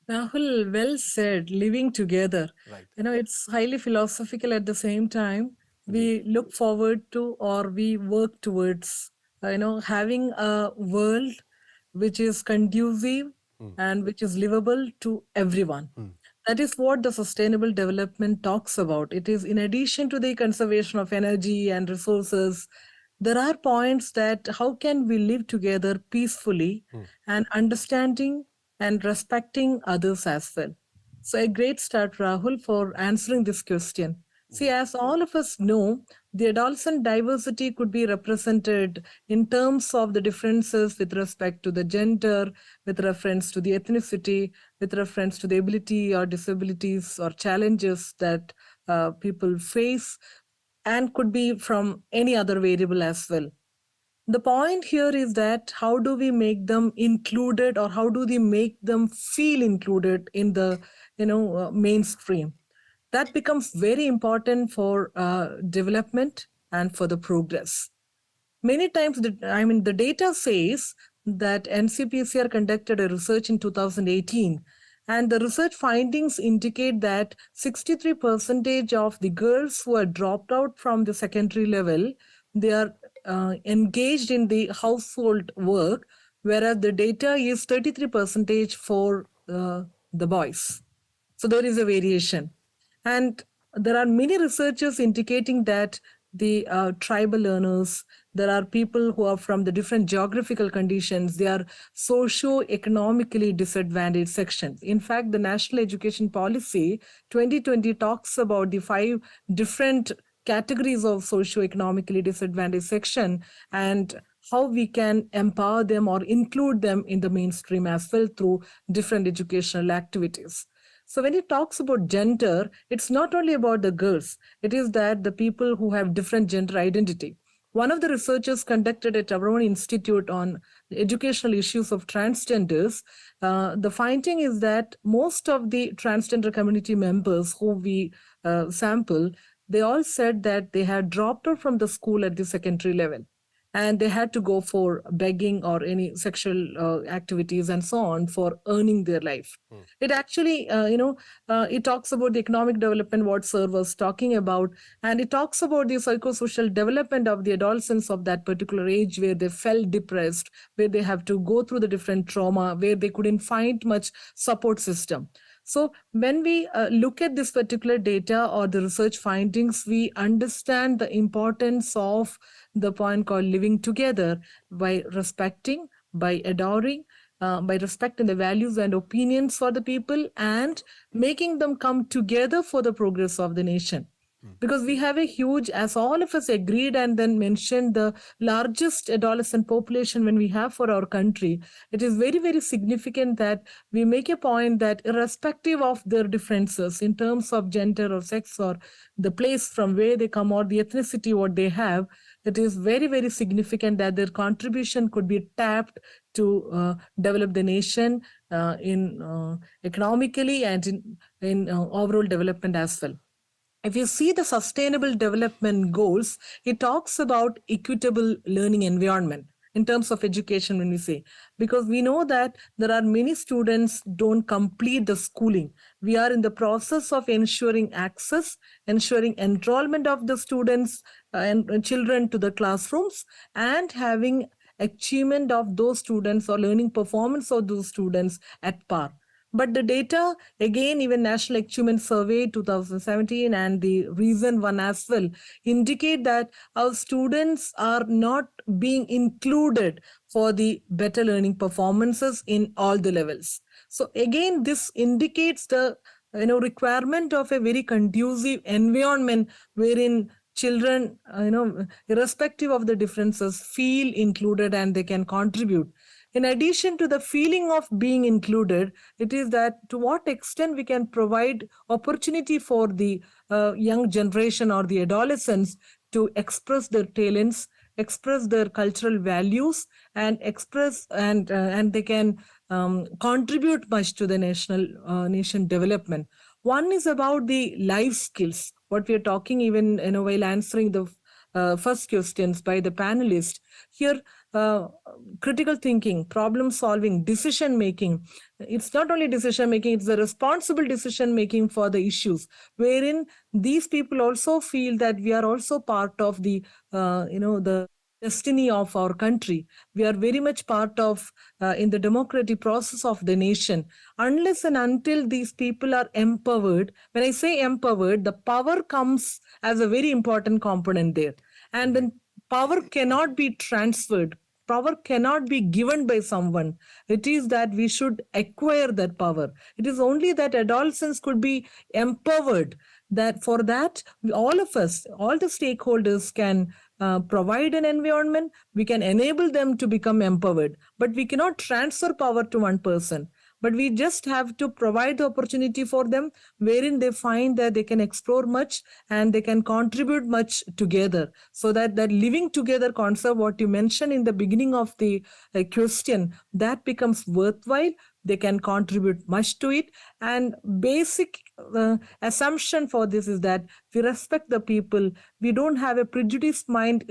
Rahul, well said. Living together. Right. It's highly philosophical at the same time. We look forward to, or we work towards, having a world which is conducive and which is livable to everyone. That is what the sustainable development talks about. It is in addition to the conservation of energy and resources, there are points that how can we live together peacefully and understanding and respecting others as well. So a great start, Rahul, for answering this question. See, as all of us know, the adolescent diversity could be represented in terms of the differences with respect to the gender, with reference to the ethnicity, with reference to the ability or disabilities or challenges that people face, and could be from any other variable as well. The point here is that how do we make them included, or how do we make them feel included in the mainstream? That becomes very important for development and for the progress. many times, the data says that NCPCR conducted a research in 2018, and the research findings indicate that 63% of the girls who are dropped out from the secondary level, they are engaged in the household work, whereas the data is 33% for the boys. So there is a variation. And there are many researchers indicating that the tribal learners, there are people who are from the different geographical conditions, they are socio-economically disadvantaged sections. In fact, the National Education Policy 2020 talks about the 5 different categories of socio-economically disadvantaged section and how we can empower them or include them in the mainstream as well through different educational activities. So when it talks about gender, it's not only about the girls, it is that the people who have different gender identity. One of the researchers conducted at our own institute on educational issues of transgenders, the finding is that most of the transgender community members who we sample, they all said that they had dropped out from the school at the secondary level and they had to go for begging or any sexual activities and so on for earning their life. It actually, it talks about the economic development, what Sir was talking about, and it talks about the psychosocial development of the adolescents of that particular age where they felt depressed, where they have to go through the different trauma, where they couldn't find much support system. So when we look at this particular data or the research findings, we understand the importance of the point called living together by respecting, by adoring, by respecting the values and opinions for the people and making them come together for the progress of the nation. Because we have a huge, as all of us agreed and then mentioned, the largest adolescent population when we have for our country, it is very, very significant that we make a point that irrespective of their differences in terms of gender or sex or the place from where they come or the ethnicity what they have, it is very, very significant that their contribution could be tapped to develop the nation in economically and in overall development as well. If you see the sustainable development goals, it talks about equitable learning environment in terms of education when we say, because we know that there are many students don't complete the schooling. We are in the process of ensuring access, ensuring enrollment of the students and children to the classrooms and having achievement of those students or learning performance of those students at par. But the data, again, even National Achievement Survey 2017 and the recent one as well, indicate that our students are not being included for the better learning performances in all the levels. So again, this indicates the requirement of a very conducive environment wherein children, irrespective of the differences, feel included and they can contribute. In addition to the feeling of being included, it is that to what extent we can provide opportunity for the young generation or the adolescents to express their talents, express their cultural values, and express and they can contribute much to the nation development. One is about the life skills. What we are talking, even while answering the first questions by the panelists here. Critical thinking, problem solving, decision making. It's not only decision making, it's the responsible decision making for the issues, wherein these people also feel that we are also part of the, the destiny of our country. We are very much part of in the democratic process of the nation. Unless and until these people are empowered, when I say empowered, the power comes as a very important component there. And then power cannot be transferred. Power cannot be given by someone. It is that we should acquire that power. It is only that adolescents could be empowered. That for that, all of us, all the stakeholders can provide an environment. We can enable them to become empowered. But we cannot transfer power to one person. but we just have to provide the opportunity for them wherein they find that they can explore much and they can contribute much together, so that that living together concept what you mentioned in the beginning of the question, that becomes worthwhile. They can contribute much to it. And basic assumption for this is that we respect the people. We don't have a prejudiced mind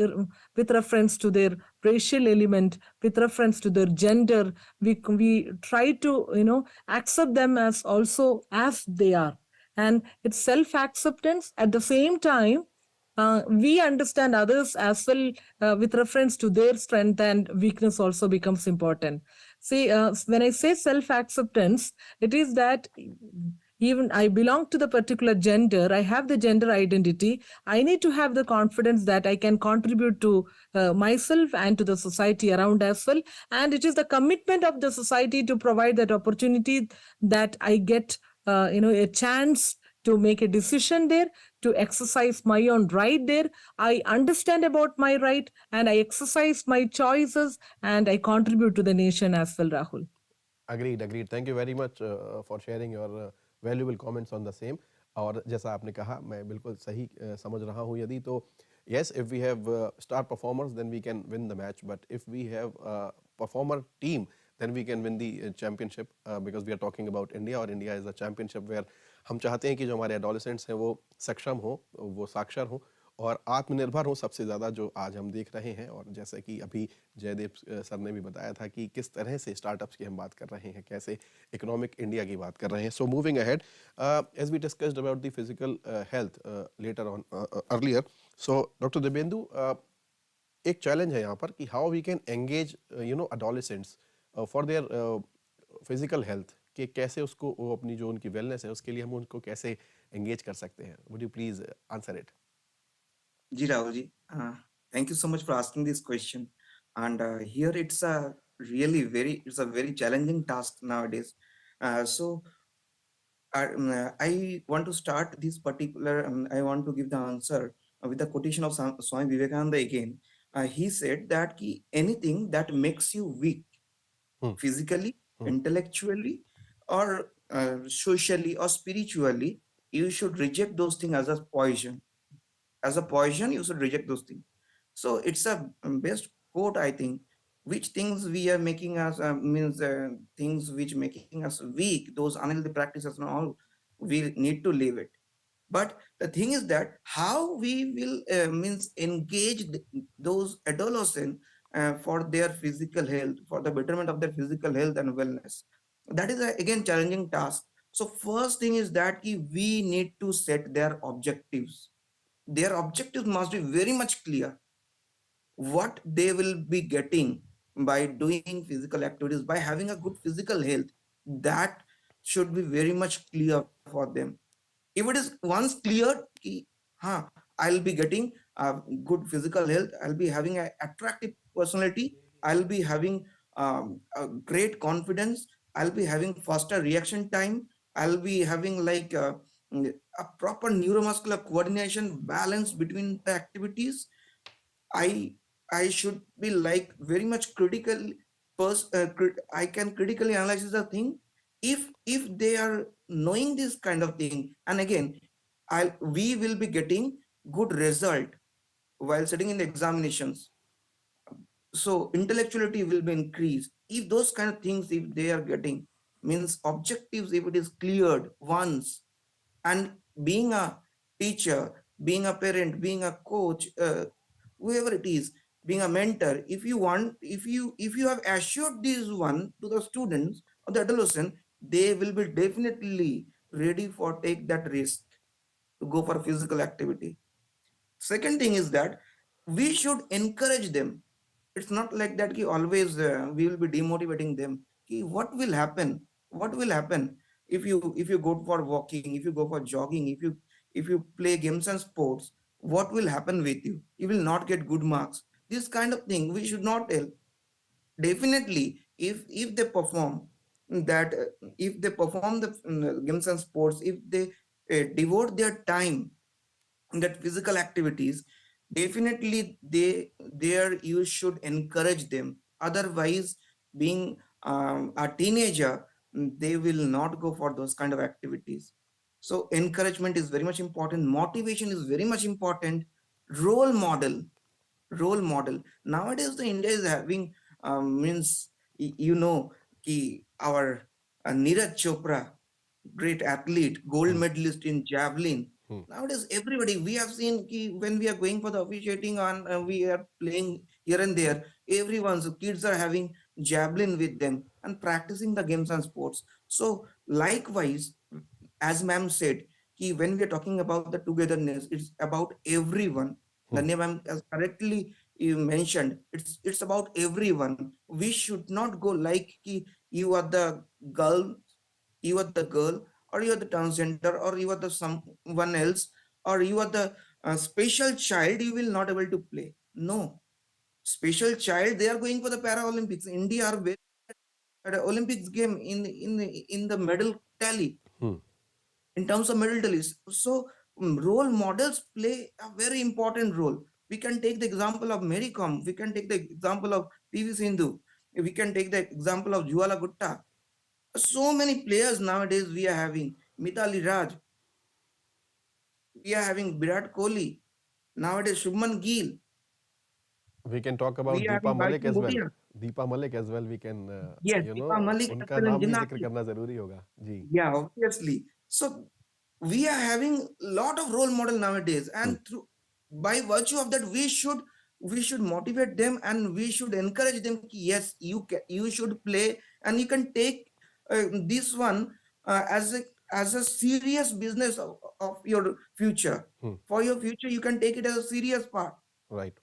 with reference to their racial element, with reference to their gender. We try to accept them as also as they are, and it's self acceptance. At the same time, we understand others as well, with reference to their strength and weakness also becomes important. See, when I say self acceptance, it is that even I belong to the particular gender, I have the gender identity, I need to have the confidence that I can contribute to myself and to the society around as well. And it is the commitment of the society to provide that opportunity, that I get a chance to make a decision there, to exercise my own right there. I understand about my right and I exercise my choices and I contribute to the nation as well, Rahul. Agreed, agreed. Thank you very much for sharing your valuable comments on the same. और जैसा आपने कहा मैं बिल्कुल सही समझ रहा हूँ यदि तो yes, if we have star performers then we can win the match, but if we have a performer team then we can win the championship, because we are talking about India, और India is a championship where हम चाहते हैं कि जो हमारे adolescents हैं वो सक्षम हो, वो साक्षर हो और आत्मनिर्भर हो सबसे ज़्यादा, जो आज हम देख रहे हैं। और जैसे कि अभी जयदेव सर ने भी बताया था कि किस तरह से स्टार्टअप्स की हम बात कर रहे हैं, कैसे इकोनॉमिक इंडिया की बात कर रहे हैं। So moving ahead, as we discussed about the physical health later on earlier, so doctor Divyendu, एक चैलेंज है यहाँ पर कि how we can engage adolescents for their physical health, कि कैसे उसको वो अपनी जो उनकी वेलनेस है उसके लिए हम उनको कैसे एंगेज कर सकते हैं। Would you please answer it? Ji Rahul ji, thank you so much for asking this question. And here it's a it's a very challenging task nowadays. So I want to start this particular, I want to give the answer with the quotation of Swami Vivekananda again. He said that anything that makes you weak, physically, intellectually, or socially, or spiritually, you should reject those things as a poison. As a poison, you should reject those things. So it's a best quote, I think. Which things we are making us means things which making us weak, those unhealthy practices and all, we need to leave it. But the thing is that how we will means engage those adolescents for their physical health, for the betterment of their physical health and wellness. That is again challenging task. So first thing is that we need to set their objectives. Their objectives must be very much clear. What they will be getting by doing physical activities, by having a good physical health, that should be very much clear for them. If it is once clear ki, I'll be getting good physical health, I'll be having an attractive personality, I'll be having a great confidence, I'll be having faster reaction time, I'll be having like a proper neuromuscular coordination balance between the activities. I i should be like very much critical I can critically analyze the thing. If they are knowing this kind of thing, and again we will be getting good result while sitting in the examinations. So intellectuality will be increased if those kind of things, if they are getting, means objectives, if it is cleared once. And being a teacher, being a parent, being a coach, whoever it is, being a mentor, if you want, if you have assured this one to the students or the adolescent, they will be definitely ready for take that risk to go for physical activity. Second thing is that we should encourage them. It's not like that ki always we will be demotivating them. Ki what will happen if you go for walking, if you go for jogging, if you play games and sports, what will happen with you? You will not get good marks. This kind of thing we should not tell. Definitely, if they perform that, if they perform the games and sports, if they devote their time that physical activities, definitely there you should encourage them. Otherwise, being a teenager, they will not go for those kind of activities. So encouragement is very much important, motivation is very much important, role model, role model. Nowadays the India is having means you know ki our Neeraj Chopra, great athlete, gold Hmm. medalist in javelin. Hmm. Nowadays, everybody we have seen ki when we are going for the officiating and we are playing here and there, everyone's kids are having javelin with them and practicing the games and sports. So, likewise, as ma'am said, ki when we are talking about the togetherness, it's about everyone. Hmm. Danya ma'am has correctly mentioned, it's about everyone. We should not go like ki you are the girl, you are the girl, or you are the transgender, or you are the someone else, or you are the special child, you will not able to play. No, special child, they are going for the Paralympics. India are very at a Olympics game in the medal tally, Hmm. in terms of medal tallies. So role models play a very important role. We can take the example of Mary Kom, we can take the example of PV Sindhu, we can take the example of Juala Gutta. So many players nowadays we are having. Mitali Raj, we are having Virat Kohli, nowadays Shubman Gill, We can talk we about are Deepa having Malik Bharti as well. Excellent. Deepa Malik as well. We can, Yes, Deepa Malik as उनका well and नाम भी जिक्र Gymnastics. करना जरूरी होगा जी. Yeah, obviously. So we are having a lot of role model nowadays, Hmm. and through by virtue of that, we should motivate them and we should encourage them. Ki, yes, you should play and you can take this one as a serious business of your future. Hmm. For your future, you can take it as a serious part, Right.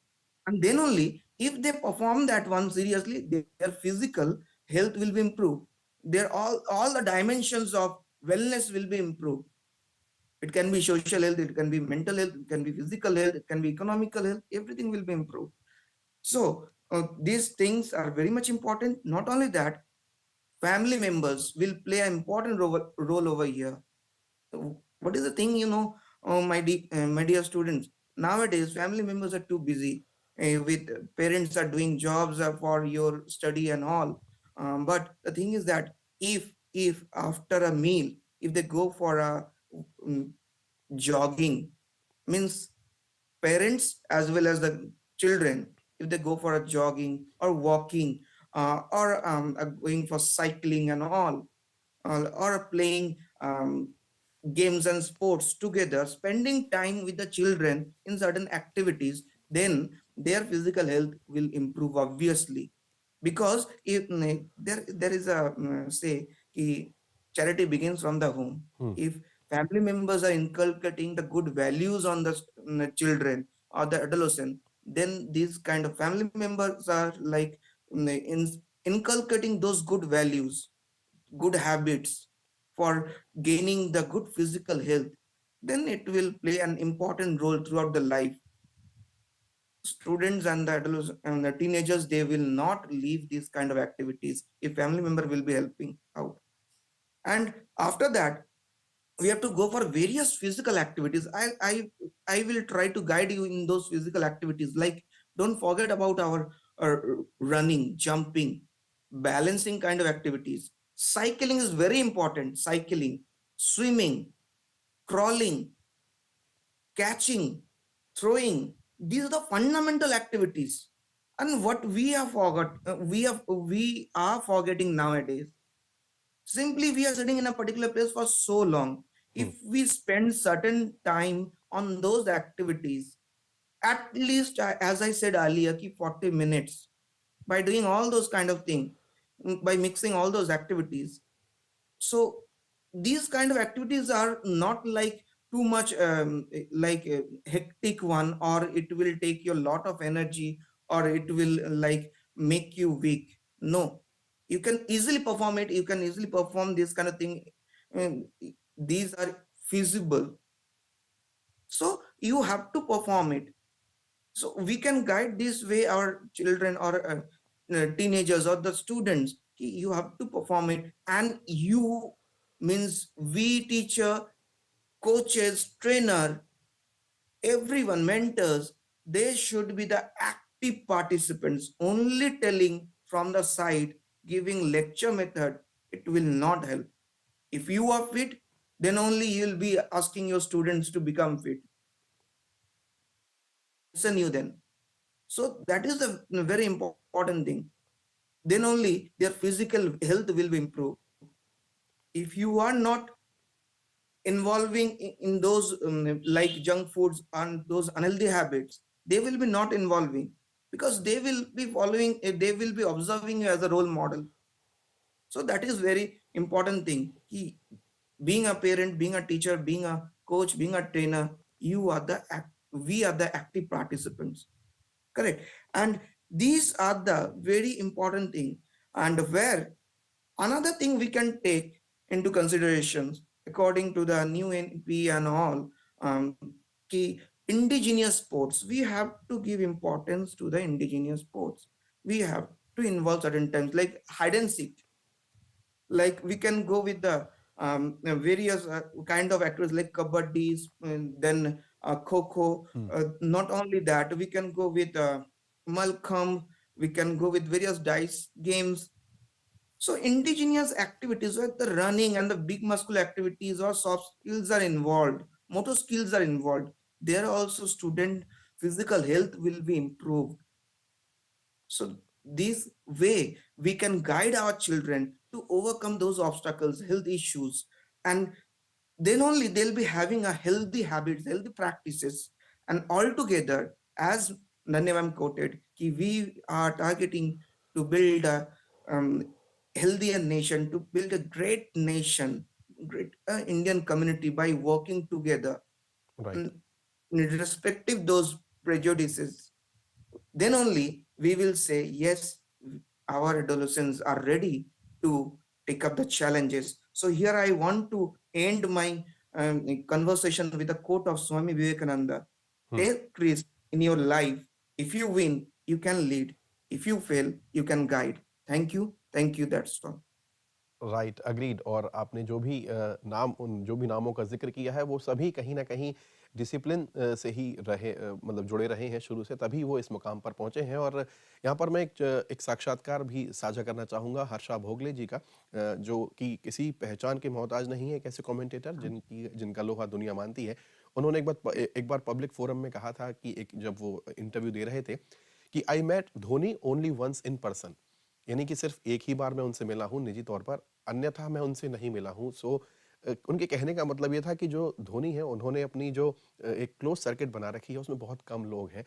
and then only if they perform that one seriously, their physical health will be improved, their all the dimensions of wellness will be improved. It can be social health, it can be mental health, it can be physical health, it can be economical health, everything will be improved. So these things are very much important. Not only that, family members will play an important role over here. What is the thing, my dear students, nowadays family members are too busy with parents are doing jobs for your study and all. But the thing is that if after a meal, if they go for a um, jogging, means parents as well as the children, if they go for a jogging or walking, or going for cycling and all, or playing games and sports together, spending time with the children in certain activities, then their physical health will improve obviously. Because if there is a say ki charity begins from the home. Hmm. If family members are inculcating the good values on the children or the adolescent, then these kind of family members are like inculcating those good values, good habits for gaining the good physical health, then it will play an important role throughout the life. Students and the adolescents and the teenagers, they will not leave these kind of activities if family member will be helping out. And after that, we have to go for various physical activities. I will try to guide you in those physical activities, like don't forget about our running, jumping, balancing kind of activities. Cycling is very important. Cycling, swimming, crawling, catching, throwing, these are the fundamental activities. And what we are forgetting nowadays, simply we are sitting in a particular place for so long. Hmm. If we spend certain time on those activities, at least as I said earlier, keep 40 minutes, by doing all those kind of thing, by mixing all those activities. So these kind of activities are not like too much like a hectic one, or it will take you a lot of energy, or it will like make you weak. No, you can easily perform it, you can easily perform this kind of thing, and these are feasible. So you have to perform it. So we can guide this way our children or teenagers or the students. You have to perform it, and you means we teacher, coaches, trainer, everyone, mentors, they should be the active participants, only telling from the side, giving lecture method. it will not help. If you are fit, then only you'll be asking your students to become fit. Listen you then. So that is the very important thing. Then only their physical health will be improved. If you are not involving in those like junk foods and those unhealthy habits, they will be not involving, because they will be following, they will be observing you as a role model. So that is very important thing. Being a parent, being a teacher, being a coach, being a trainer, you are we are the active participants. Correct. And these are the very important thing. And where another thing we can take into considerations according to the new NP and all, key indigenous sports, we have to give importance to the indigenous sports. We have to involve certain times like hide and seek. Like we can go with the various kind of activities like kabaddis, and then kho. Not only that, we can go with malkham, we can go with various dice games. So indigenous activities where the running and the big muscle activities or soft skills are involved, motor skills are involved, there also student physical health will be improved. So this way we can guide our children to overcome those obstacles, health issues, and then only they'll be having a healthy habits, healthy practices. And altogether, as Nanyavam quoted, we are targeting to build a healthier nation, to build a great nation, great Indian community by working together, Right. and irrespective those prejudices, then only we will say, yes, our adolescents are ready to take up the challenges. So here I want to end my conversation with a quote of Swami Vivekananda. Take risk in your life. If you win, you can lead. If you fail, you can guide. Thank you. Thank you. That's all. Right, agreed. और आपने जो भी नाम, उन जो भी नामों का जिक्र किया है, वो सभी कहीं ना कहीं डिसिप्लिन से ही रहे, मतलब जुड़े रहे हैं शुरू से, तभी वो इस मुकाम पर पहुंचे हैं। और यहाँ पर मैं एक साक्षात्कार भी साझा करना चाहूँगा हर्षा भोगले जी का, जो कि किसी पहचान के मोहताज नहीं है, एक ऐसे कमेंटेटर जिनका लोहा दुनिया मानती है। उन्होंने एक बार पब्लिक फोरम में कहा था कि जब वो इंटरव्यू दे रहे थे कि I met Dhoni only once in person, यानी कि सिर्फ एक ही बार मैं उनसे मिला हूं निजी तौर पर, अन्यथा मैं उनसे नहीं मिला हूं। सो उनके कहने का मतलब ये था कि जो धोनी है, उन्होंने अपनी जो एक क्लोज सर्किट बना रखी है, उसमें बहुत कम लोग हैं।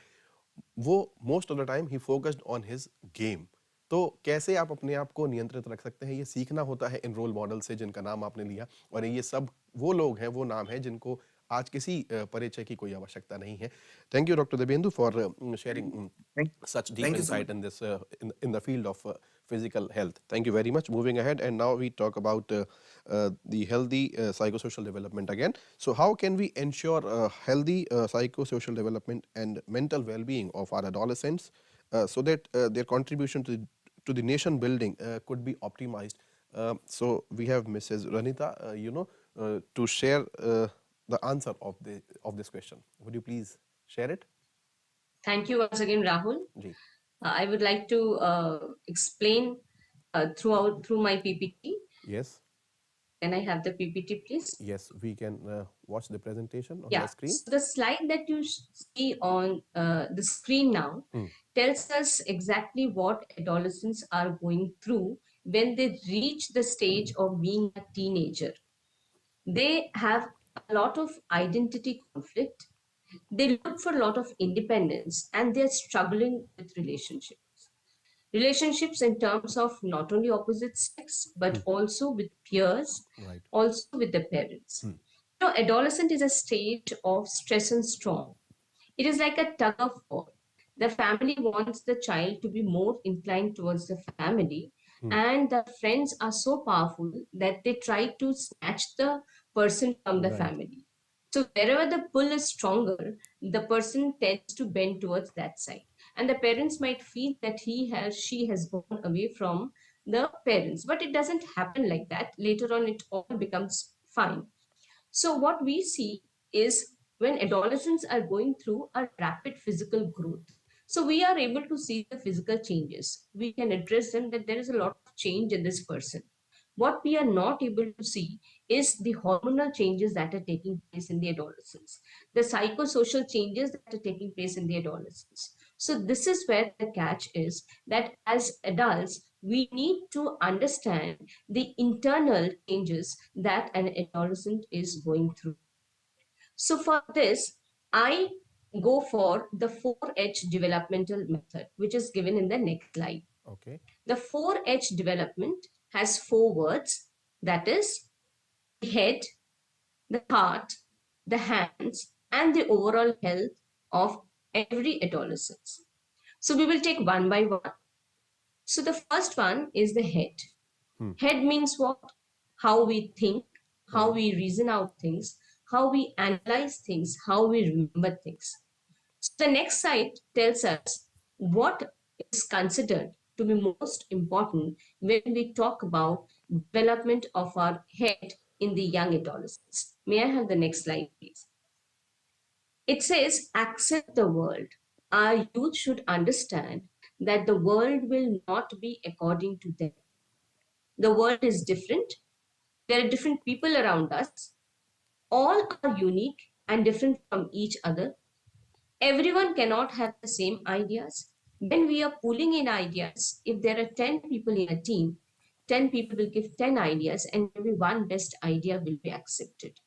वो most of the time he focused on his game. तो कैसे आप अपने आप को नियंत्रित रख सकते हैं, ये सीखना होता है इन रोल मॉडल से जिनका नाम आपने लिया। और ये सब वो लोग हैं, वो नाम है जिनको आज किसी परिचय की कोई आवश्यकता नहीं है। Thank you doctor Divyendu for sharing such deep Thank you so insight much. in this in the field of physical health. Thank you very much. Moving ahead, and now we talk about the healthy psychosocial development again. So how can we ensure healthy psychosocial development and mental well-being of our adolescents so that their contribution to the nation building could be optimized? So we have Mrs. Ranita, to share the answer of this question. Would you please share it? Thank you once again, Rahul. Ji. I would like to explain through my PPT. Yes. Can I have the PPT, please? Yes, we can watch the presentation on Yeah. the screen. So the slide that you see on the screen now tells us exactly what adolescents are going through when they reach the stage of being a teenager. They have a lot of identity conflict. They look for a lot of independence, and they're struggling with relationships in terms of not only opposite sex but also with peers, Right. also with the parents. Adolescent is a state of stress and storm. It is like a tug of war. The family wants the child to be more inclined towards the family, and the friends are so powerful that they try to snatch the person from the Right. family. So wherever the pull is stronger, the person tends to bend towards that side. And the parents might feel that she has gone away from the parents. But it doesn't happen like that. Later on, it all becomes fine. So what we see is when adolescents are going through a rapid physical growth. So we are able to see the physical changes. We can address them that there is a lot of change in this person. What we are not able to see is the hormonal changes that are taking place in the adolescence, the psychosocial changes that are taking place in the adolescence. So this is where the catch is, that as adults, we need to understand the internal changes that an adolescent is going through. So for this, I go for the 4H developmental method, which is given in the next slide. Okay. The 4H development has 4 words, that is the head, the heart, the hands, and the overall health of every adolescent. So we will take one by one. So the first one is the head. Head means what? How we think, how we reason out things, how we analyze things, how we remember things. So the next slide tells us what is considered to be most important when we talk about development of our head in the young adolescents. May I have the next slide, please? It says, accept the world. Our youth should understand that the world will not be according to them. The world is different. There are different people around us. All are unique and different from each other. Everyone cannot have the same ideas. When we are pulling in ideas, if there are 10 people in a team, 10 people will give 10 ideas and maybe one best idea will be accepted.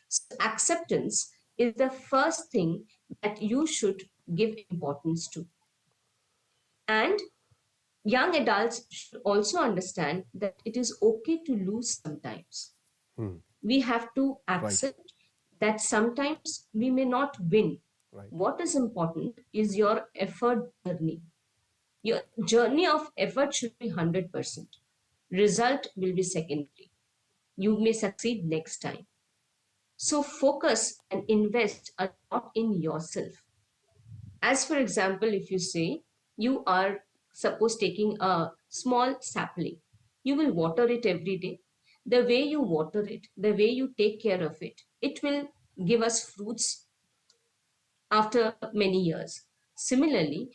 So acceptance is the first thing that you should give importance to. And young adults should also understand that it is okay to lose sometimes. We have to accept that sometimes we may not win. Right. What is important is your effort journey. Your journey of effort should be 100%. Result will be secondary. You may succeed next time. So focus and invest a lot in yourself. As for example, if you say you are suppose taking a small sapling, you will water it every day. The way you water it, the way you take care of it, it will give us fruits after many years. Similarly,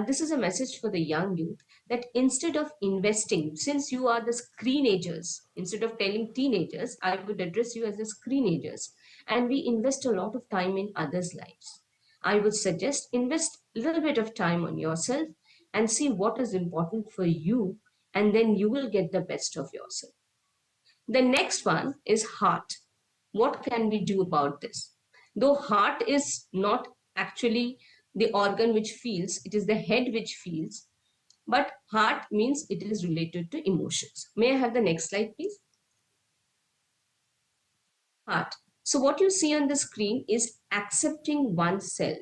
this is a message for the young youth that instead of investing, since you are the screenagers, instead of telling teenagers, I would address you as the screenagers, and we invest a lot of time in others' lives. I would suggest invest a little bit of time on yourself and see what is important for you, and then you will get the best of yourself. The next one is heart. What can we do about this? Though heart is not actually the organ which feels, it is the head which feels, but heart means it is related to emotions. May I have the next slide, please? Heart. So what you see on the screen is accepting oneself.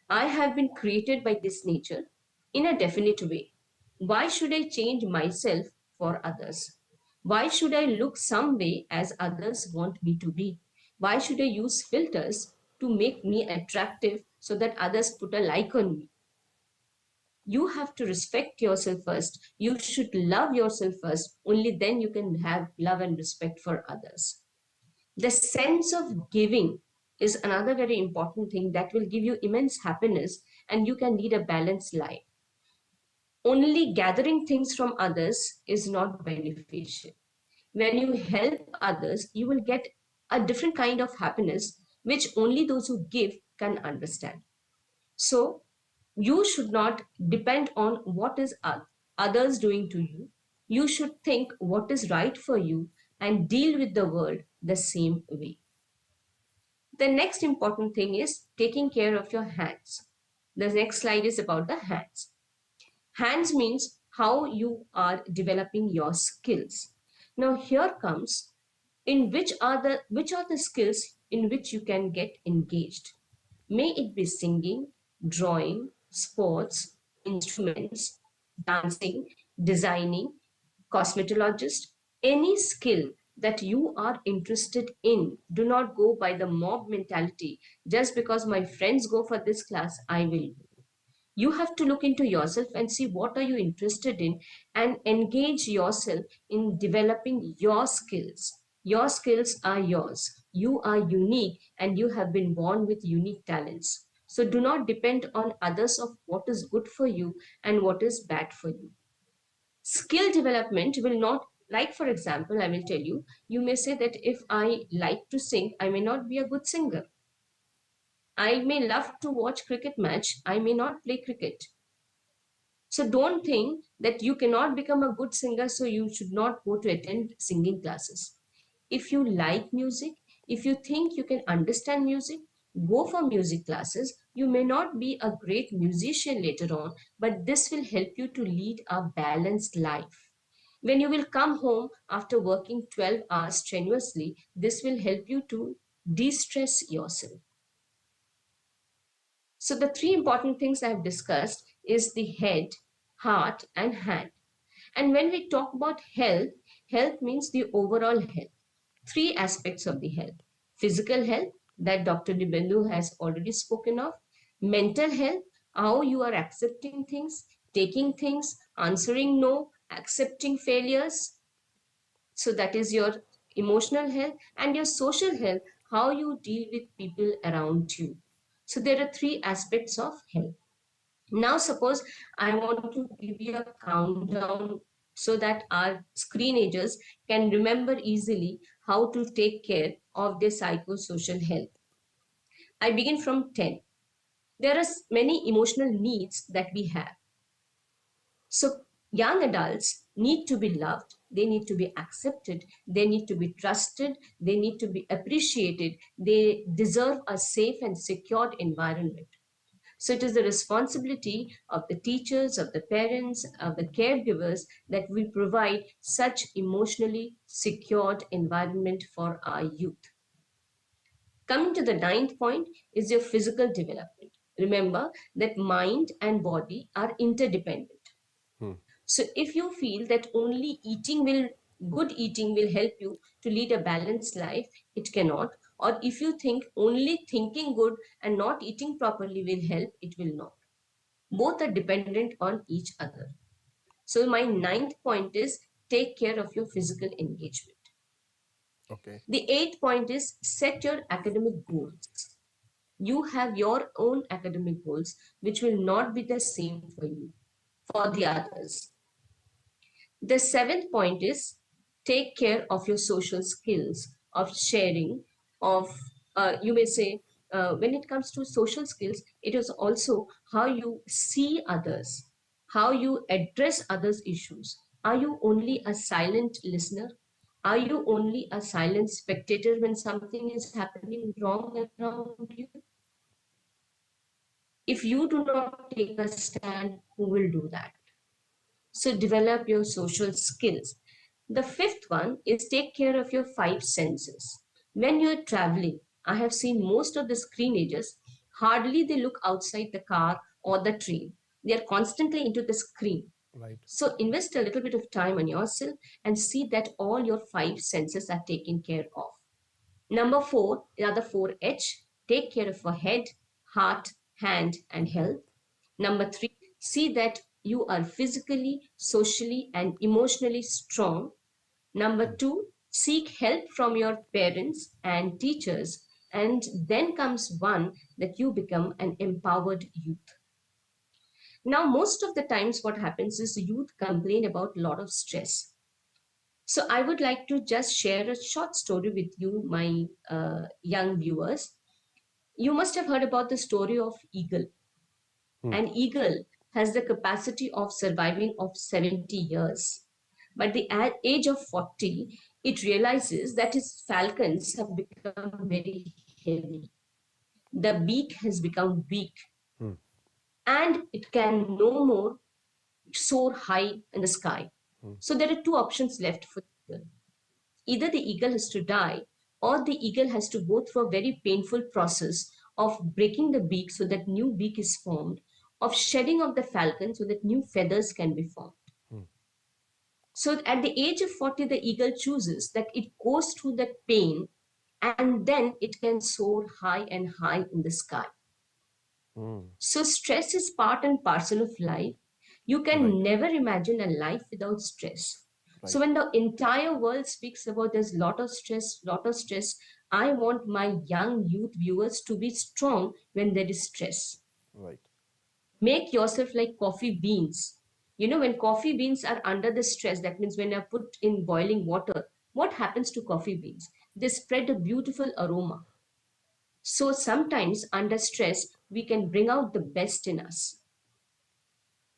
I have been created by this nature in a definite way. Why should I change myself for others? Why should I look some way as others want me to be? Why should I use filters to make me attractive so that others put a like on me? You have to respect yourself first. You should love yourself first. Only then you can have love and respect for others. The sense of giving is another very important thing that will give you immense happiness and you can lead a balanced life. Only gathering things from others is not beneficial. When you help others, you will get a different kind of happiness, which only those who give can understand. So you should not depend on what is others doing to you. You should think what is right for you and deal with the world the same way. The next important thing is taking care of your hands. The next slide is about the hands. Hands means how you are developing your skills. Now here comes in which are the skills in which you can get engaged. May it be singing, drawing, sports, instruments, dancing, designing, cosmetologist, any skill that you are interested in. Do not go by the mob mentality. Just because my friends go for this class, I will go. You have to look into yourself and see what are you interested in and engage yourself in developing your skills. Your skills are yours. You are unique and you have been born with unique talents. So do not depend on others of what is good for you and what is bad for you. Skill development will not Like, for example, I will tell you, you may say that if I like to sing, I may not be a good singer. I may love to watch cricket match, I may not play cricket. So don't think that you cannot become a good singer, so you should not go to attend singing classes. If you like music, if you think you can understand music, go for music classes. You may not be a great musician later on, but this will help you to lead a balanced life. When you will come home after working 12 hours strenuously, this will help you to de-stress yourself. So the three important things I have discussed is the head, heart, and hand. And when we talk about health, health means the overall health. Three aspects of the health: physical health, that Dr. Nibendu has already spoken of; mental health, how you are accepting things, taking things, answering no, accepting failures. So that is your emotional health; and your social health, how you deal with people around you. So there are three aspects of health. Now, suppose I want to give you a countdown so that our screenagers can remember easily how to take care of their psychosocial health. I begin from 10. There are many emotional needs that we have. So, young adults need to be loved, they need to be accepted, they need to be trusted, they need to be appreciated, they deserve a safe and secured environment. So it is the responsibility of the teachers, of the parents, of the caregivers that we provide such emotionally secured environment for our youth. Coming to the ninth point is your physical development. Remember that mind and body are interdependent. So if you feel that only good eating will help you to lead a balanced life, it cannot. Or if you think only thinking good and not eating properly will help, it will not. Both are dependent on each other. So my ninth point is take care of your physical engagement. Okay. The eighth point is set your academic goals. You have your own academic goals, which will not be the same for you, for the others. The seventh point is take care of your social skills, of sharing, of, you may say, when it comes to social skills, it is also how you see others, how you address others' issues. Are you only a silent listener? Are you only a silent spectator when something is happening wrong around you? If you do not take a stand, who will do that? So develop your social skills. The fifth one is take care of your five senses. When you're traveling, I have seen most of the screenagers, hardly they look outside the car or the train. They are constantly into the screen. Right. So invest a little bit of time on yourself and see that all your five senses are taken care of. Number 4 are the 4H. Take care of your head, heart, hand, and health. Number 3, see that you are physically, socially, and emotionally strong. Number 2, seek help from your parents and teachers. And then comes one, that you become an empowered youth. Now, most of the times what happens is youth complain about a lot of stress. So I would like to just share a short story with you, my young viewers. You must have heard about the story of eagle. An eagle has the capacity of surviving of 70 years. But the age of 40, it realizes that its falcons have become very heavy. The beak has become weak, and it can no more soar high in the sky. So there are two options left for the eagle. Either the eagle has to die, or the eagle has to go through a very painful process of breaking the beak so that new beak is formed, of shedding of the falcon so that new feathers can be formed. So at the age of 40, the eagle chooses that it goes through that pain and then it can soar high and high in the sky. So stress is part and parcel of life. You can Right. never imagine a life without stress. So Right. when the entire world speaks about there's lot of stress, I want my young youth viewers to be strong when there is stress. Right. Make yourself like coffee beans. When coffee beans are under the stress, that means when they're put in boiling water, what happens to coffee beans? They spread a beautiful aroma. So sometimes under stress, we can bring out the best in us.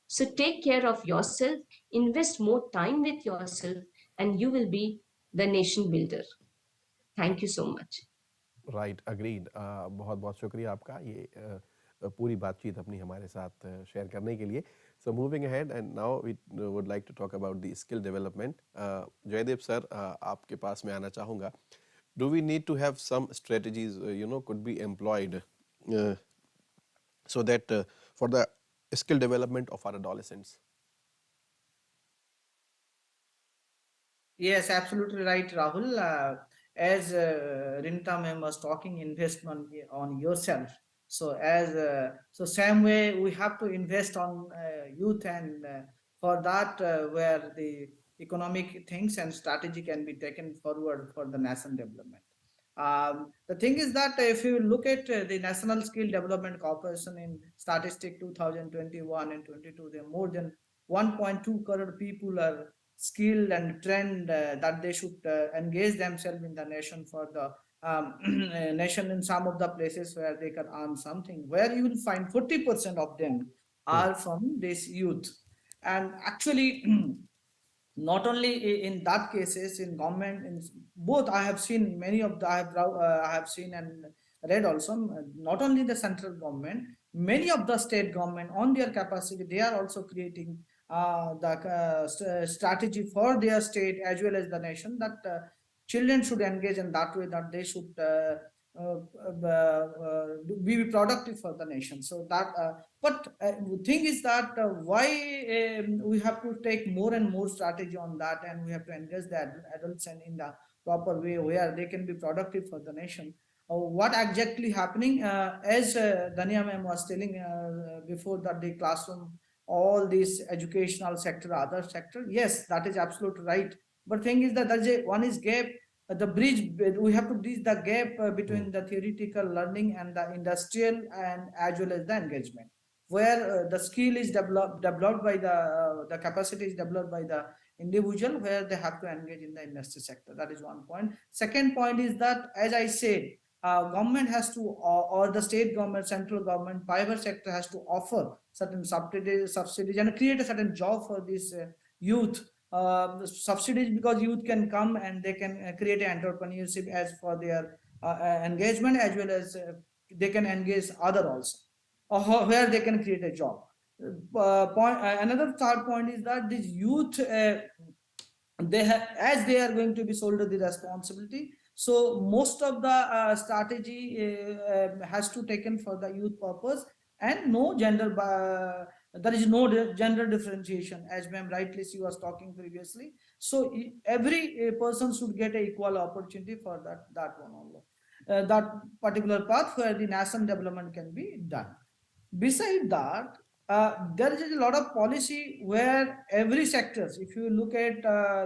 So take care of yourself, invest more time with yourself, and you will be the nation builder. Thank you so much. Right, agreed. बहुत बहुत शुक्रिया आपका ये पूरी बातचीत अपनी हमारे साथ शेयर करने के लिए। So moving ahead and now we would like to talk about the skill development. Jaidev sir, आपके पास मैं आना चाहूँगा। Do we need to have some strategies could be employed so that for the skill development of our adolescents? Yes, absolutely right, Rahul. As Rinta ma'am was talking, investment on yourself. So same way we have to invest on youth, and for that where the economic things and strategy can be taken forward for the national development. The thing is that if you look at the National Skill Development Corporation in statistic 2021 and 22, there are more than 1.2 crore people are skilled and trained that they should engage themselves in the nation for the nation in some of the places where they can earn something, where you will find 40% of them are from this youth. And actually not only in that cases, in government, in both I have seen many of the I have seen and read also, not only the central government, many of the state government on their capacity they are also creating the strategy for their state as well as the nation, that children should engage in that way, that they should uh, be productive for the nation. So that but the thing is that why we have to take more and more strategy on that, and we have to engage the adults and in the proper way where they can be productive for the nation. What exactly happening, as Dania ma'am was telling before, that the classroom, all these educational sector, other sector, yes, that is absolutely right. But thing is that there's one is gap, the bridge, we have to bridge the gap between the theoretical learning and the industrial and as well as the engagement, where the skill is developed by the capacity is developed by the individual, where they have to engage in the industry sector. That is one point. Second point is that, as I said, government has to, or the state government, central government, private sector has to offer certain subsidies and create a certain job for this youth. Subsidies, because youth can come and they can create an entrepreneurship as for their engagement, as well as they can engage other also, or where they can create a job. Another third point is that this youth, they have, as they are going to be shoulder the responsibility, so most of the strategy has to taken for the youth purpose, and no gender there is no gender differentiation, as ma'am rightly she was talking previously. So every person should get a equal opportunity for that one only, that particular path where the national development can be done. Beside that, there is a lot of policy where every sectors, if you look at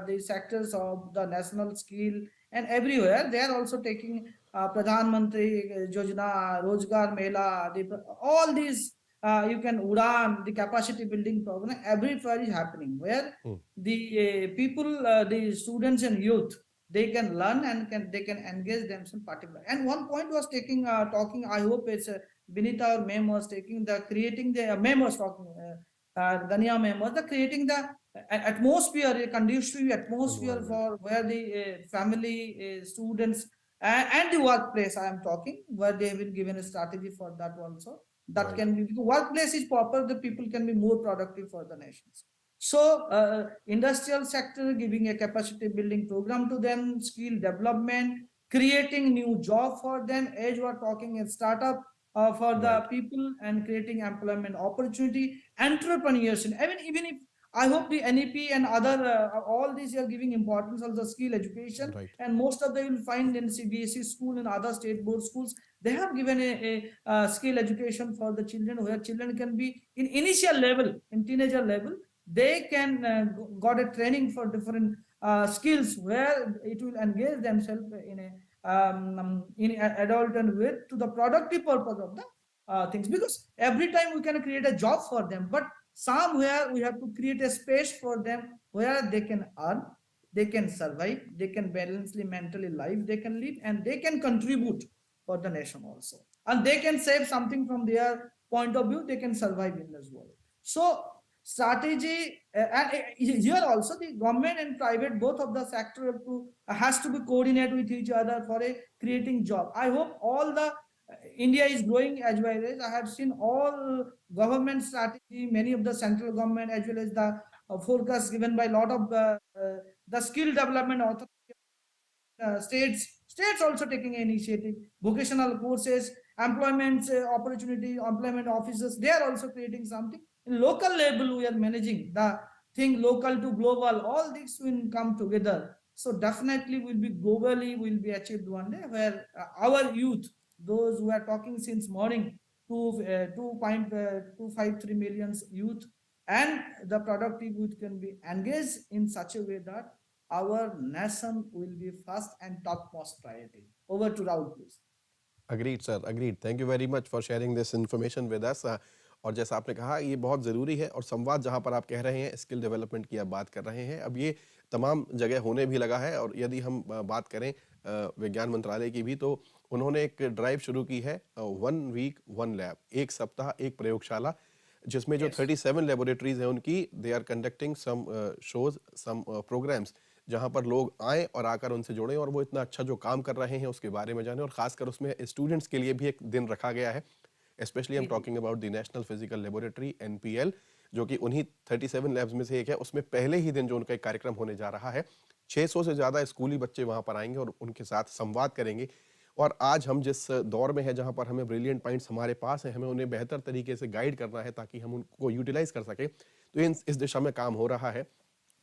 the sectors of the national skill, and everywhere they are also taking Pradhan Mantri Yojana, Rozgar Mela, all these, you can Udan, the capacity building program, everywhere is happening, where the people, the students and youth, they can learn and they can engage themselves particular. And one point was taking talking, I hope it's Vinita or Mem was taking the creating the Mem was talking, Dania Mem was the creating the atmosphere, a conducive atmosphere for where the family, students, and the workplace I am talking, where they have been given a strategy for that also. That can be, the workplace is proper, the people can be more productive for the nations. So industrial sector giving a capacity building program to them, skill development, creating new job for them, as we are talking a startup for the people, and creating employment opportunity, entrepreneurship. Even if I hope the NEP and other all these are giving importance of the skill education, and most of them you will find in CBSE school and other state board schools, they have given a skill education for the children, where children can be in initial level, in teenager level, they can got a training for different skills, where it will engage themselves in adulthood with to the productive purpose of the things, because every time we can create a job for them, but Somewhere we have to create a space for them where they can earn, they can survive, they can balancely mentally life, they can live, and they can contribute for the nation also. And they can save something from their point of view, they can survive in this world. So strategy and here also the government and private both of the sector have to has to be coordinate with each other for a creating job. I hope all the India is growing as well as I have seen all government strategy, many of the central government as well as the forecast given by a lot of the skill development authority states also taking initiative, vocational courses, employment opportunity, employment offices, they are also creating something. In local level we are managing the thing, local to global, all these will come together. So definitely will be globally will be achieved one day where our youth, those who are talking since morning, 2.253 million youth and the productive youth can be engaged in such a way that our nation will be first and topmost priority. Over to Rahul, please. Agreed sir, agreed. Thank you very much for sharing this information with us. और जैसा आपने कहा ये बहुत ज़रूरी है, और संवाद जहाँ पर आप कह रहे हैं स्किल डेवलपमेंट की आप बात कर रहे हैं, अब ये तमाम जगह होने भी लगा है। और यदि हम बात करें विज्ञान मंत्रालय की भी, तो उन्होंने एक ड्राइव शुरू की है, 1 वीक 1 लैब, एक सप्ताह एक प्रयोगशाला, जिसमें जो 37 लेबोरेटरीज हैं उनकी they are conducting some shows, some programs, जहाँ पर लोग आएँ और आकर उनसे जुड़ें और वो इतना अच्छा जो काम कर रहे हैं उसके बारे में जानें। और ख़ासकर उसमें स्टूडेंट्स के लिए भी एक दिन रखा गया है, specially I am talking about the national physical laboratory NPL, जो कि उन्हीं 37 लैब्स में से एक है। उसमें पहले ही दिन जो उनका एक कार्यक्रम होने जा रहा है, 600 से ज़्यादा स्कूली बच्चे वहाँ पर आएंगे और उनके साथ संवाद करेंगे। और आज हम जिस दौर में हैं जहाँ पर हमें ब्रिलियंट पॉइंट्स हमारे पास हैं, हमें उन्हें बेहतर तरीके से गाइड करना है ताकि हम उनको यूटिलाइज कर सकें, तो इस दिशा में काम हो रहा है।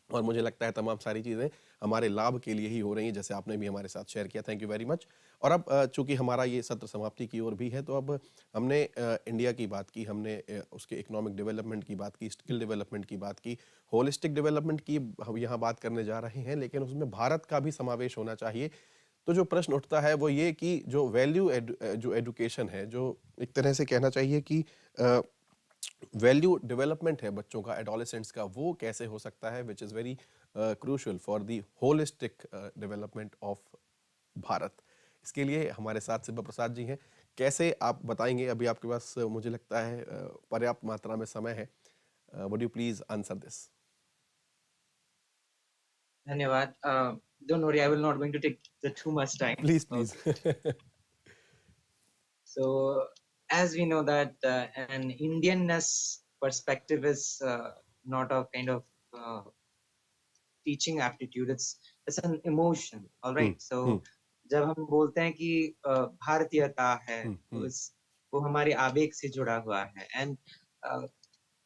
और मुझे लगता है तमाम सारी चीज़ें हमारे लाभ के लिए ही हो रही हैं, जैसे आपने भी हमारे साथ शेयर किया। Thank you very much. और अब चूंकि हमारा ये सत्र समाप्ति की ओर भी है, तो अब हमने इंडिया की बात की, हमने उसके इकोनॉमिक डेवलपमेंट की बात की, स्किल डेवलपमेंट की बात की, होलिस्टिक डेवलपमेंट की हम यहाँ बात करने जा रहे हैं, लेकिन उसमें भारत का भी समावेश होना चाहिए। तो जो प्रश्न उठता है वो ये कि जो वैल्यू जो एजुकेशन है, जो एक तरह से कहना चाहिए कि वैल्यू डेवलपमेंट है बच्चों का, एडोलेसेंट्स का, वो कैसे हो सकता है, which is very crucial for the holistic development of Bharat. इसके लिए हमारे साथ शिव प्रसाद जी हैं। कैसे आप बताएंगे? अभी आपके पास मुझे लगता है पर्याप्त मात्रा में समय है। Would you please answer this? धन्यवाद। Don't worry, I will not going to take the too much time. Please, please. Okay. So, as we know that an Indianness perspective is not a kind of teaching aptitude. It's an emotion. All right. So, जब हम बोलते हैं कि भारतीयता है, तो वो हमारे आवेग से जुड़ा हुआ है. And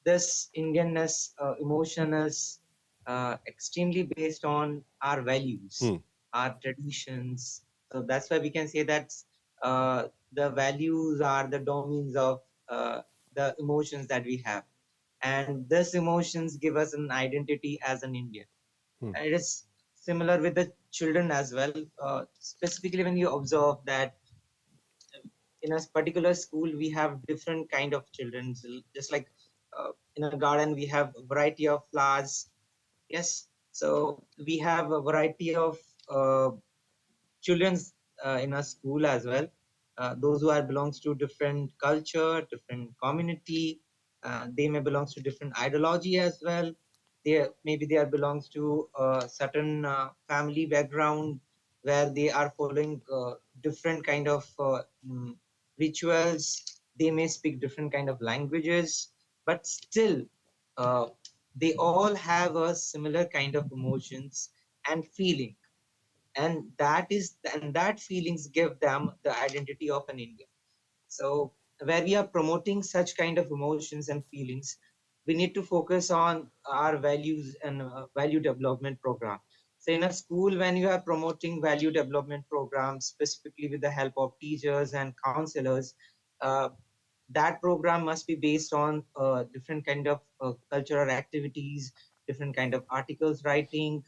this Indianness emotion is extremely based on our values, our traditions. So that's why we can say that the values are the domains of the emotions that we have, and these emotions give us an identity as an Indian. And it is similar with the children as well. Specifically, when you observe that in a particular school we have different kind of children, just like in a garden we have a variety of flowers. Yes, so we have a variety of children in a school as well. Those who are belongs to different culture, different community, they may belongs to different ideology as well. Maybe they are belongs to a certain family background where they are following different kind of rituals. They may speak different kind of languages, but still they all have a similar kind of emotions and feeling, and that feelings give them the identity of an Indian. So where we are promoting such kind of emotions and feelings, we need to focus on our values and value development program. So in a school, when you are promoting value development programs, specifically with the help of teachers and counselors, that program must be based on different kind of cultural activities, different kind of articles writing.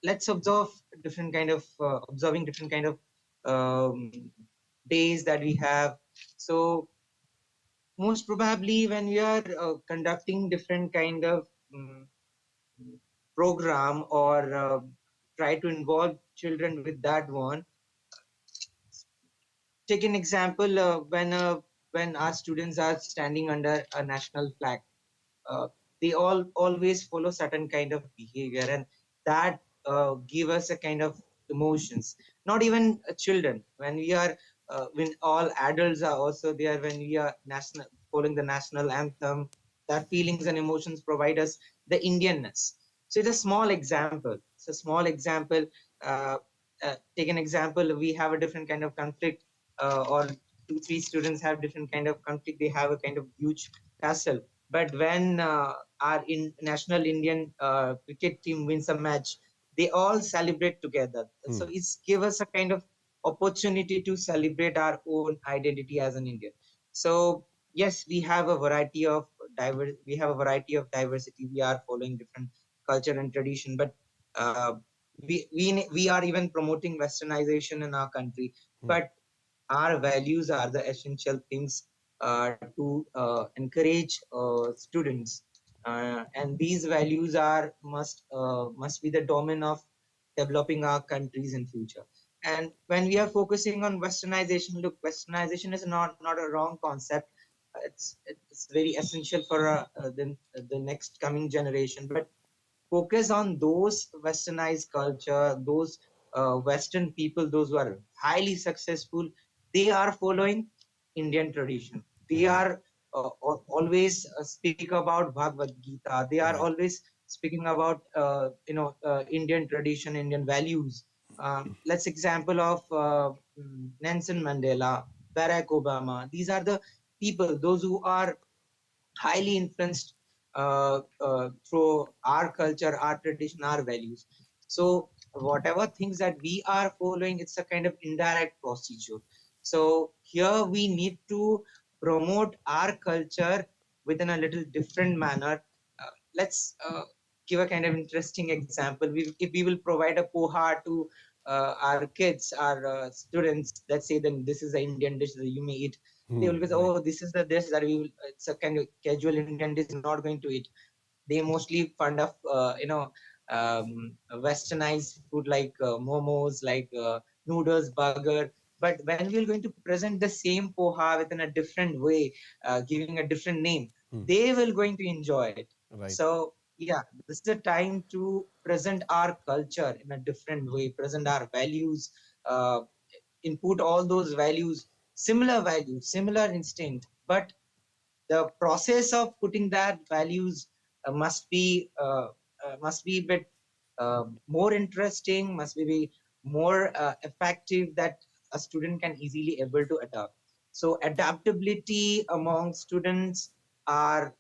Let's observe different kind of observing different kind of days that we have. So most probably when we are conducting different kind of program or try to involve children with that one. Take an example when our students are standing under a national flag, uh, they all always follow certain kind of behavior, and that give us a kind of emotions. Not even children, when we are when all adults are also there, when we are national following the national anthem, that feelings and emotions provide us the Indianness. So it's a small example. It's a small example. uh, Take an example, we have a different kind of conflict, or 2 3 students have different kind of conflict, they have a kind of huge castle, but when our national Indian cricket team wins a match, they all celebrate together. So it's give us a kind of opportunity to celebrate our own identity as an Indian. So yes, we have a variety of diversity. We are following different culture and tradition, but uh, we are even promoting westernization in our country. But our values are the essential things to encourage students, and these values are must be the domain of developing our countries in future. And when we are focusing on westernization, look, westernization is not a wrong concept. It's very essential for the next coming generation, but focus on those westernized culture, those Western people, those who are highly successful. They are following Indian tradition. They are always speak about Bhagavad Gita. They are Right. always speaking about Indian tradition, Indian values. Let's example of Nelson Mandela, Barack Obama. These are the people, those who are highly influenced through our culture, our tradition, our values. So whatever things that we are following, it's a kind of indirect procedure. So here we need to promote our culture within a little different manner. Let's give a kind of interesting example. If we will provide a poha to our kids, our students, let's say, then this is the Indian dish that you may eat, they will say, Right. oh, this is the dish that we will, it's a kind of casual Indian dish, not going to eat. They mostly fond of westernized food like momos, like noodles, burger. But when we are going to present the same poha within a different way, giving a different name, they will going to enjoy it. Right. So yeah, this is the time to present our culture in a different way, present our values, input all those values, similar instinct, but the process of putting that values must be a bit more interesting, must be more effective, that a student can easily able to adapt. So adaptability among students are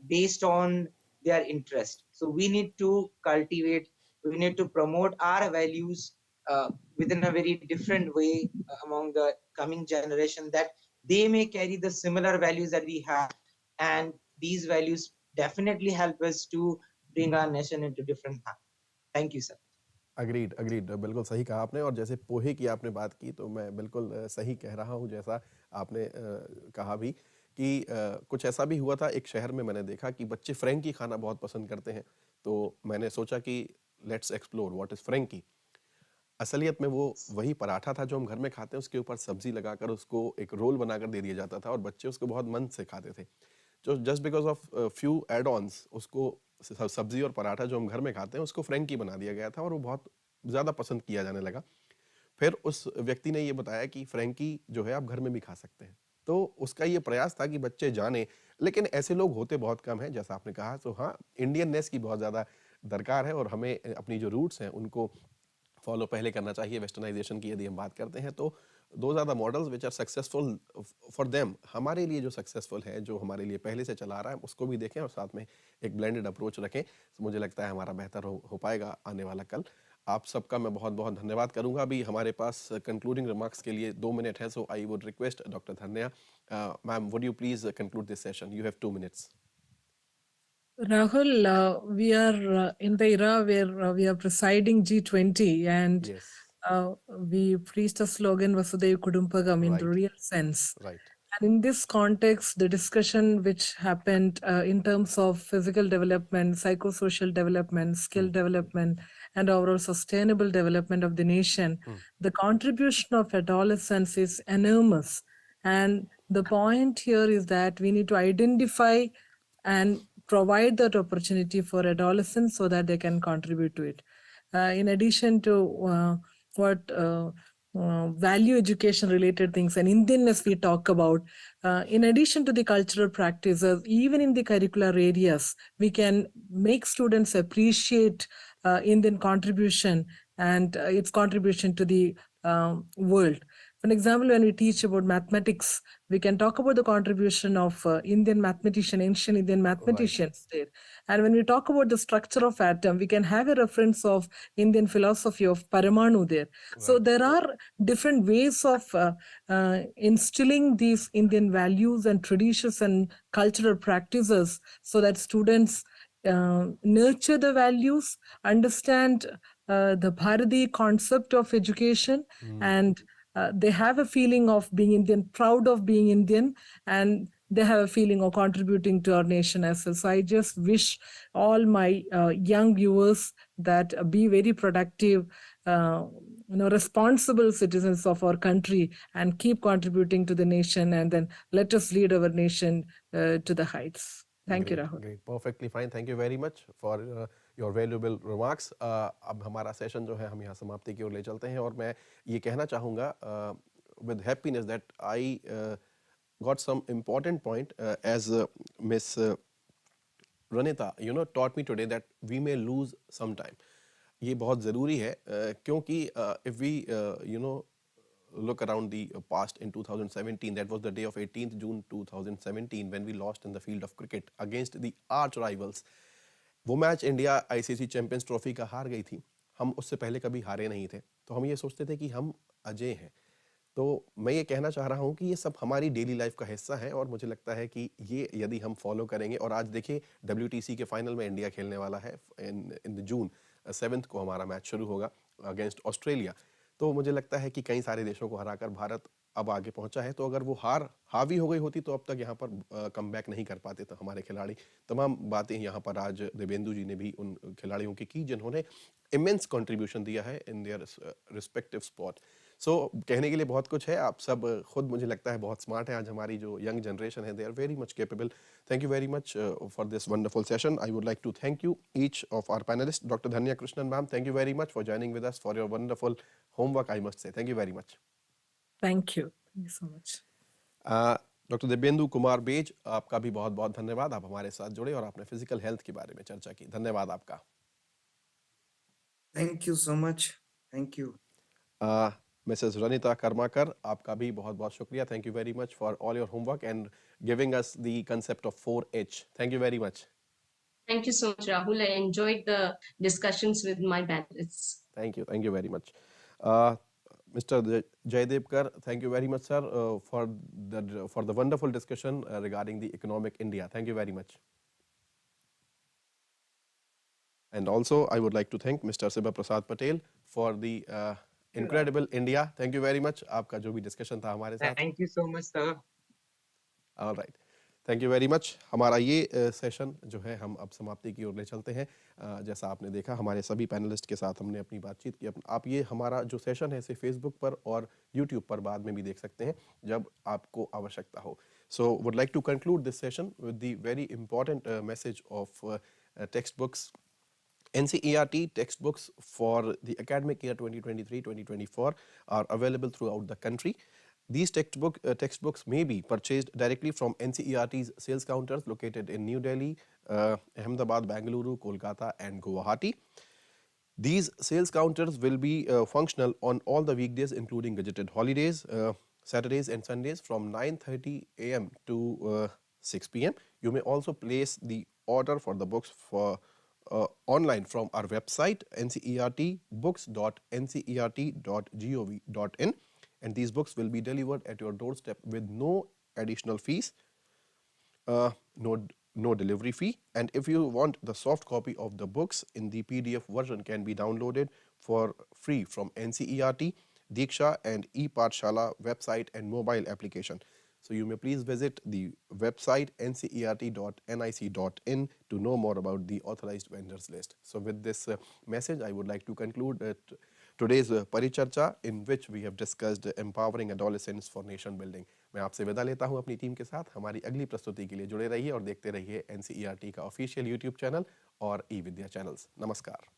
based on their interest. So we need to cultivate, we need to promote our values within a very different way among the coming generation, that they may carry the similar values that we have, and these values definitely help us to bring our nation into different path. Thank you, sir. Agreed agreed बिल्कुल सही कहा आपने। और जैसे पोहे की आपने बात की तो मैं बिल्कुल सही कह रहा हूँ, जैसा आपने कहा भी कि कुछ ऐसा भी हुआ था एक शहर में, मैंने देखा कि बच्चे फ्रेंकी खाना बहुत पसंद करते हैं। तो मैंने सोचा कि let's explore what is frankie. असलियत में वो वही पराठा था जो हम घर में खाते हैं, उसके ऊपर सब्जी लगाकर उसको एक रोल बनाकर दे दिया जाता था और बच्चे उसको बहुत मन से खाते थे। जो just because of few add ons उसको सब्जी और पराठा जो हम घर में खाते हैं उसको फ्रेंकी बना दिया गया था और वो बहुत ज़्यादा पसंद किया जाने लगा। फिर उस व्यक्ति ने ये बताया कि फ्रेंकी जो है आप घर में भी खा सकते हैं। तो उसका ये प्रयास था कि बच्चे जाने, लेकिन ऐसे लोग होते बहुत कम हैं जैसा आपने कहा। तो हाँ, इंडियननेस की बहुत ज़्यादा दरकार है और हमें अपनी जो रूट्स हैं उनको फॉलो पहले करना चाहिए। वेस्टर्नाइजेशन की यदि हम बात करते हैं तो those are the models which are successful for them. हमारे लिए जो सक्सेसफुल है, जो हमारे लिए पहले से चला आ रहा है, उसको भी देखें और साथ में एक ब्लेंडेड अप्रोच रखें। तो मुझे लगता है हमारा बेहतर हो पाएगा आने वाला कल। आप सबका मैं बहुत बहुत धन्यवाद करूंगा। अभी हमारे पास कंक्लूडिंग रिमार्क्स के लिए 2 मिनट है, सो आई वुड रिक्वेस्ट डॉक्टर धन्या, ma'am, would you please conclude this session? You have 2 minutes. Rahul, we are in the era where we are presiding G20, and Yes. we preached a slogan Vasudhaiva Kudumpakam in the Right. real sense. Right. In this context, the discussion which happened in terms of physical development, psychosocial development, skill development, and overall sustainable development of the nation, the contribution of adolescents is enormous. And the point here is that we need to identify and provide that opportunity for adolescents so that they can contribute to it. In addition to what value education related things and Indianness we talk about, in addition to the cultural practices, even in the curricular areas, we can make students appreciate Indian contribution and its contribution to the world. For example, when we teach about mathematics, we can talk about the contribution of Indian mathematician, ancient Indian mathematicians there. And when we talk about the structure of atom, we can have a reference of Indian philosophy of Paramanu there. So there are different ways of instilling these Indian values and traditions and cultural practices so that students nurture the values, understand the Bharati concept of education, and they have a feeling of being Indian, proud of being Indian, and they have a feeling of contributing to our nation as well. So I just wish all my young viewers that be very productive, responsible citizens of our country and keep contributing to the nation, and then let us lead our nation to the heights. Thank you, Rahul. Great, perfectly fine. Thank you very much for your valuable remarks. अब हमारा session जो है हम यहाँ समाप्ति की ओर ले चलते हैं और मैं ये कहना चाहूँगा with happiness that I got some important point as Miss Ranita, taught me today that we may lose some time. ये बहुत ज़रूरी है क्योंकि if we look around the past in 2017, that was the day of 18th June 2017 when we lost in the field of cricket against the arch rivals. वो match India ICC champions trophy का हार गई थी. हम उससे पहले कभी हारे नहीं थे, तो हम ये सोचते थे कि हम अजय हैं. तो मैं ये कहना चाह रहा हूँ कि ये सब हमारी डेली लाइफ का हिस्सा है और मुझे लगता है कि ये यदि हम फॉलो करेंगे. और आज देखिए WTC के फाइनल में इंडिया खेलने वाला है इन जून 7 को हमारा मैच शुरू होगा अगेंस्ट ऑस्ट्रेलिया. तो मुझे लगता है कि कई सारे देशों को हराकर भारत अब आगे पहुंचा है. तो अगर वो हावी हो गई होती तो अब तक यहाँ पर कम बैक नहीं कर पाते थे हमारे खिलाड़ी. तमाम बातें यहाँ पर आज देवेंदु जी ने भी उन खिलाड़ियों की जिन्होंने इमेंस कंट्रीब्यूशन दिया है इन देयर रिस्पेक्टिव स्पॉट. सो कहने के लिए बहुत कुछ है. आप सब खुद मुझे लगता है बहुत स्मार्ट है. आज हमारी जो यंग जनरेशन है, they are very much capable. Thank you very much for this wonderful session. I would like to thank you, each of our panelists. Dr. Dhanya Krishnan ma'am, thank you very much for joining with us for your wonderful homework, I must say. Thank you very much. Thank you. Thank you so much. Doctor Divyendu Kumar Bej, आपका भी बहुत बहुत धन्यवाद. आप हमारे साथ जुड़े और आपने फिजिकल हेल्थ के बारे में चर्चा की. धन्यवाद आपका. Thank you so much. Thank you. Mrs. Ranita Karmakar, आपका भी बहुत बहुत शुक्रिया. Thank you very much for all your homework and giving us the concept of 4H. Thank you very much. Thank you so much, Rahul. I enjoyed the discussions with my panelists. Thank you very much. Mr. Jaydevkar, thank you very much, sir, for the wonderful discussion regarding the economic India. Thank you very much. And also, I would like to thank Mr. Siba Prasad Patel for the incredible India. Thank you very much. आपका जो भी discussion था हमारे साथ. Thank you so much, sir. All right. Thank you very much. हमारा ये session जो है हम अब समाप्ति की ओर ले चलते हैं. जैसा आपने देखा हमारे सभी पैनलिस्ट के साथ हमने अपनी बातचीत की. आप ये हमारा जो सेशन है इसे फेसबुक पर और यूट्यूब पर बाद में भी देख सकते हैं जब आपको आवश्यकता हो. So would like to conclude this session with the very important message of textbooks. NCERT textbooks for the academic year 2023-2024 are available throughout the country. These textbooks may be purchased directly from NCERT's sales counters located in New Delhi, Ahmedabad, Bengaluru, Kolkata and Guwahati. These sales counters will be functional on all the weekdays including gadgeted holidays, Saturdays and Sundays from 9:30 a.m. to 6 p.m. You may also place the order for the books for online from our website ncertbooks.ncert.gov.in, and these books will be delivered at your doorstep with no additional fees, no delivery fee. And if you want the soft copy of the books in the PDF version can be downloaded for free from NCERT, Diksha and Paricharcha website and mobile application. So you may please visit the website ncert.nic.in to know more about the authorized vendors list. So with this message, I would like to conclude today's Paricharcha, in which we have discussed empowering adolescents for nation building. मैं आपसे विदा लेता हूं अपनी team के साथ। हमारी अगली प्रस्तुति के लिए जुड़े रहिए और देखते रहिए NCERT का ऑफिशियल यूट्यूब चैनल और ई विद्या चैनल्स। नमस्कार।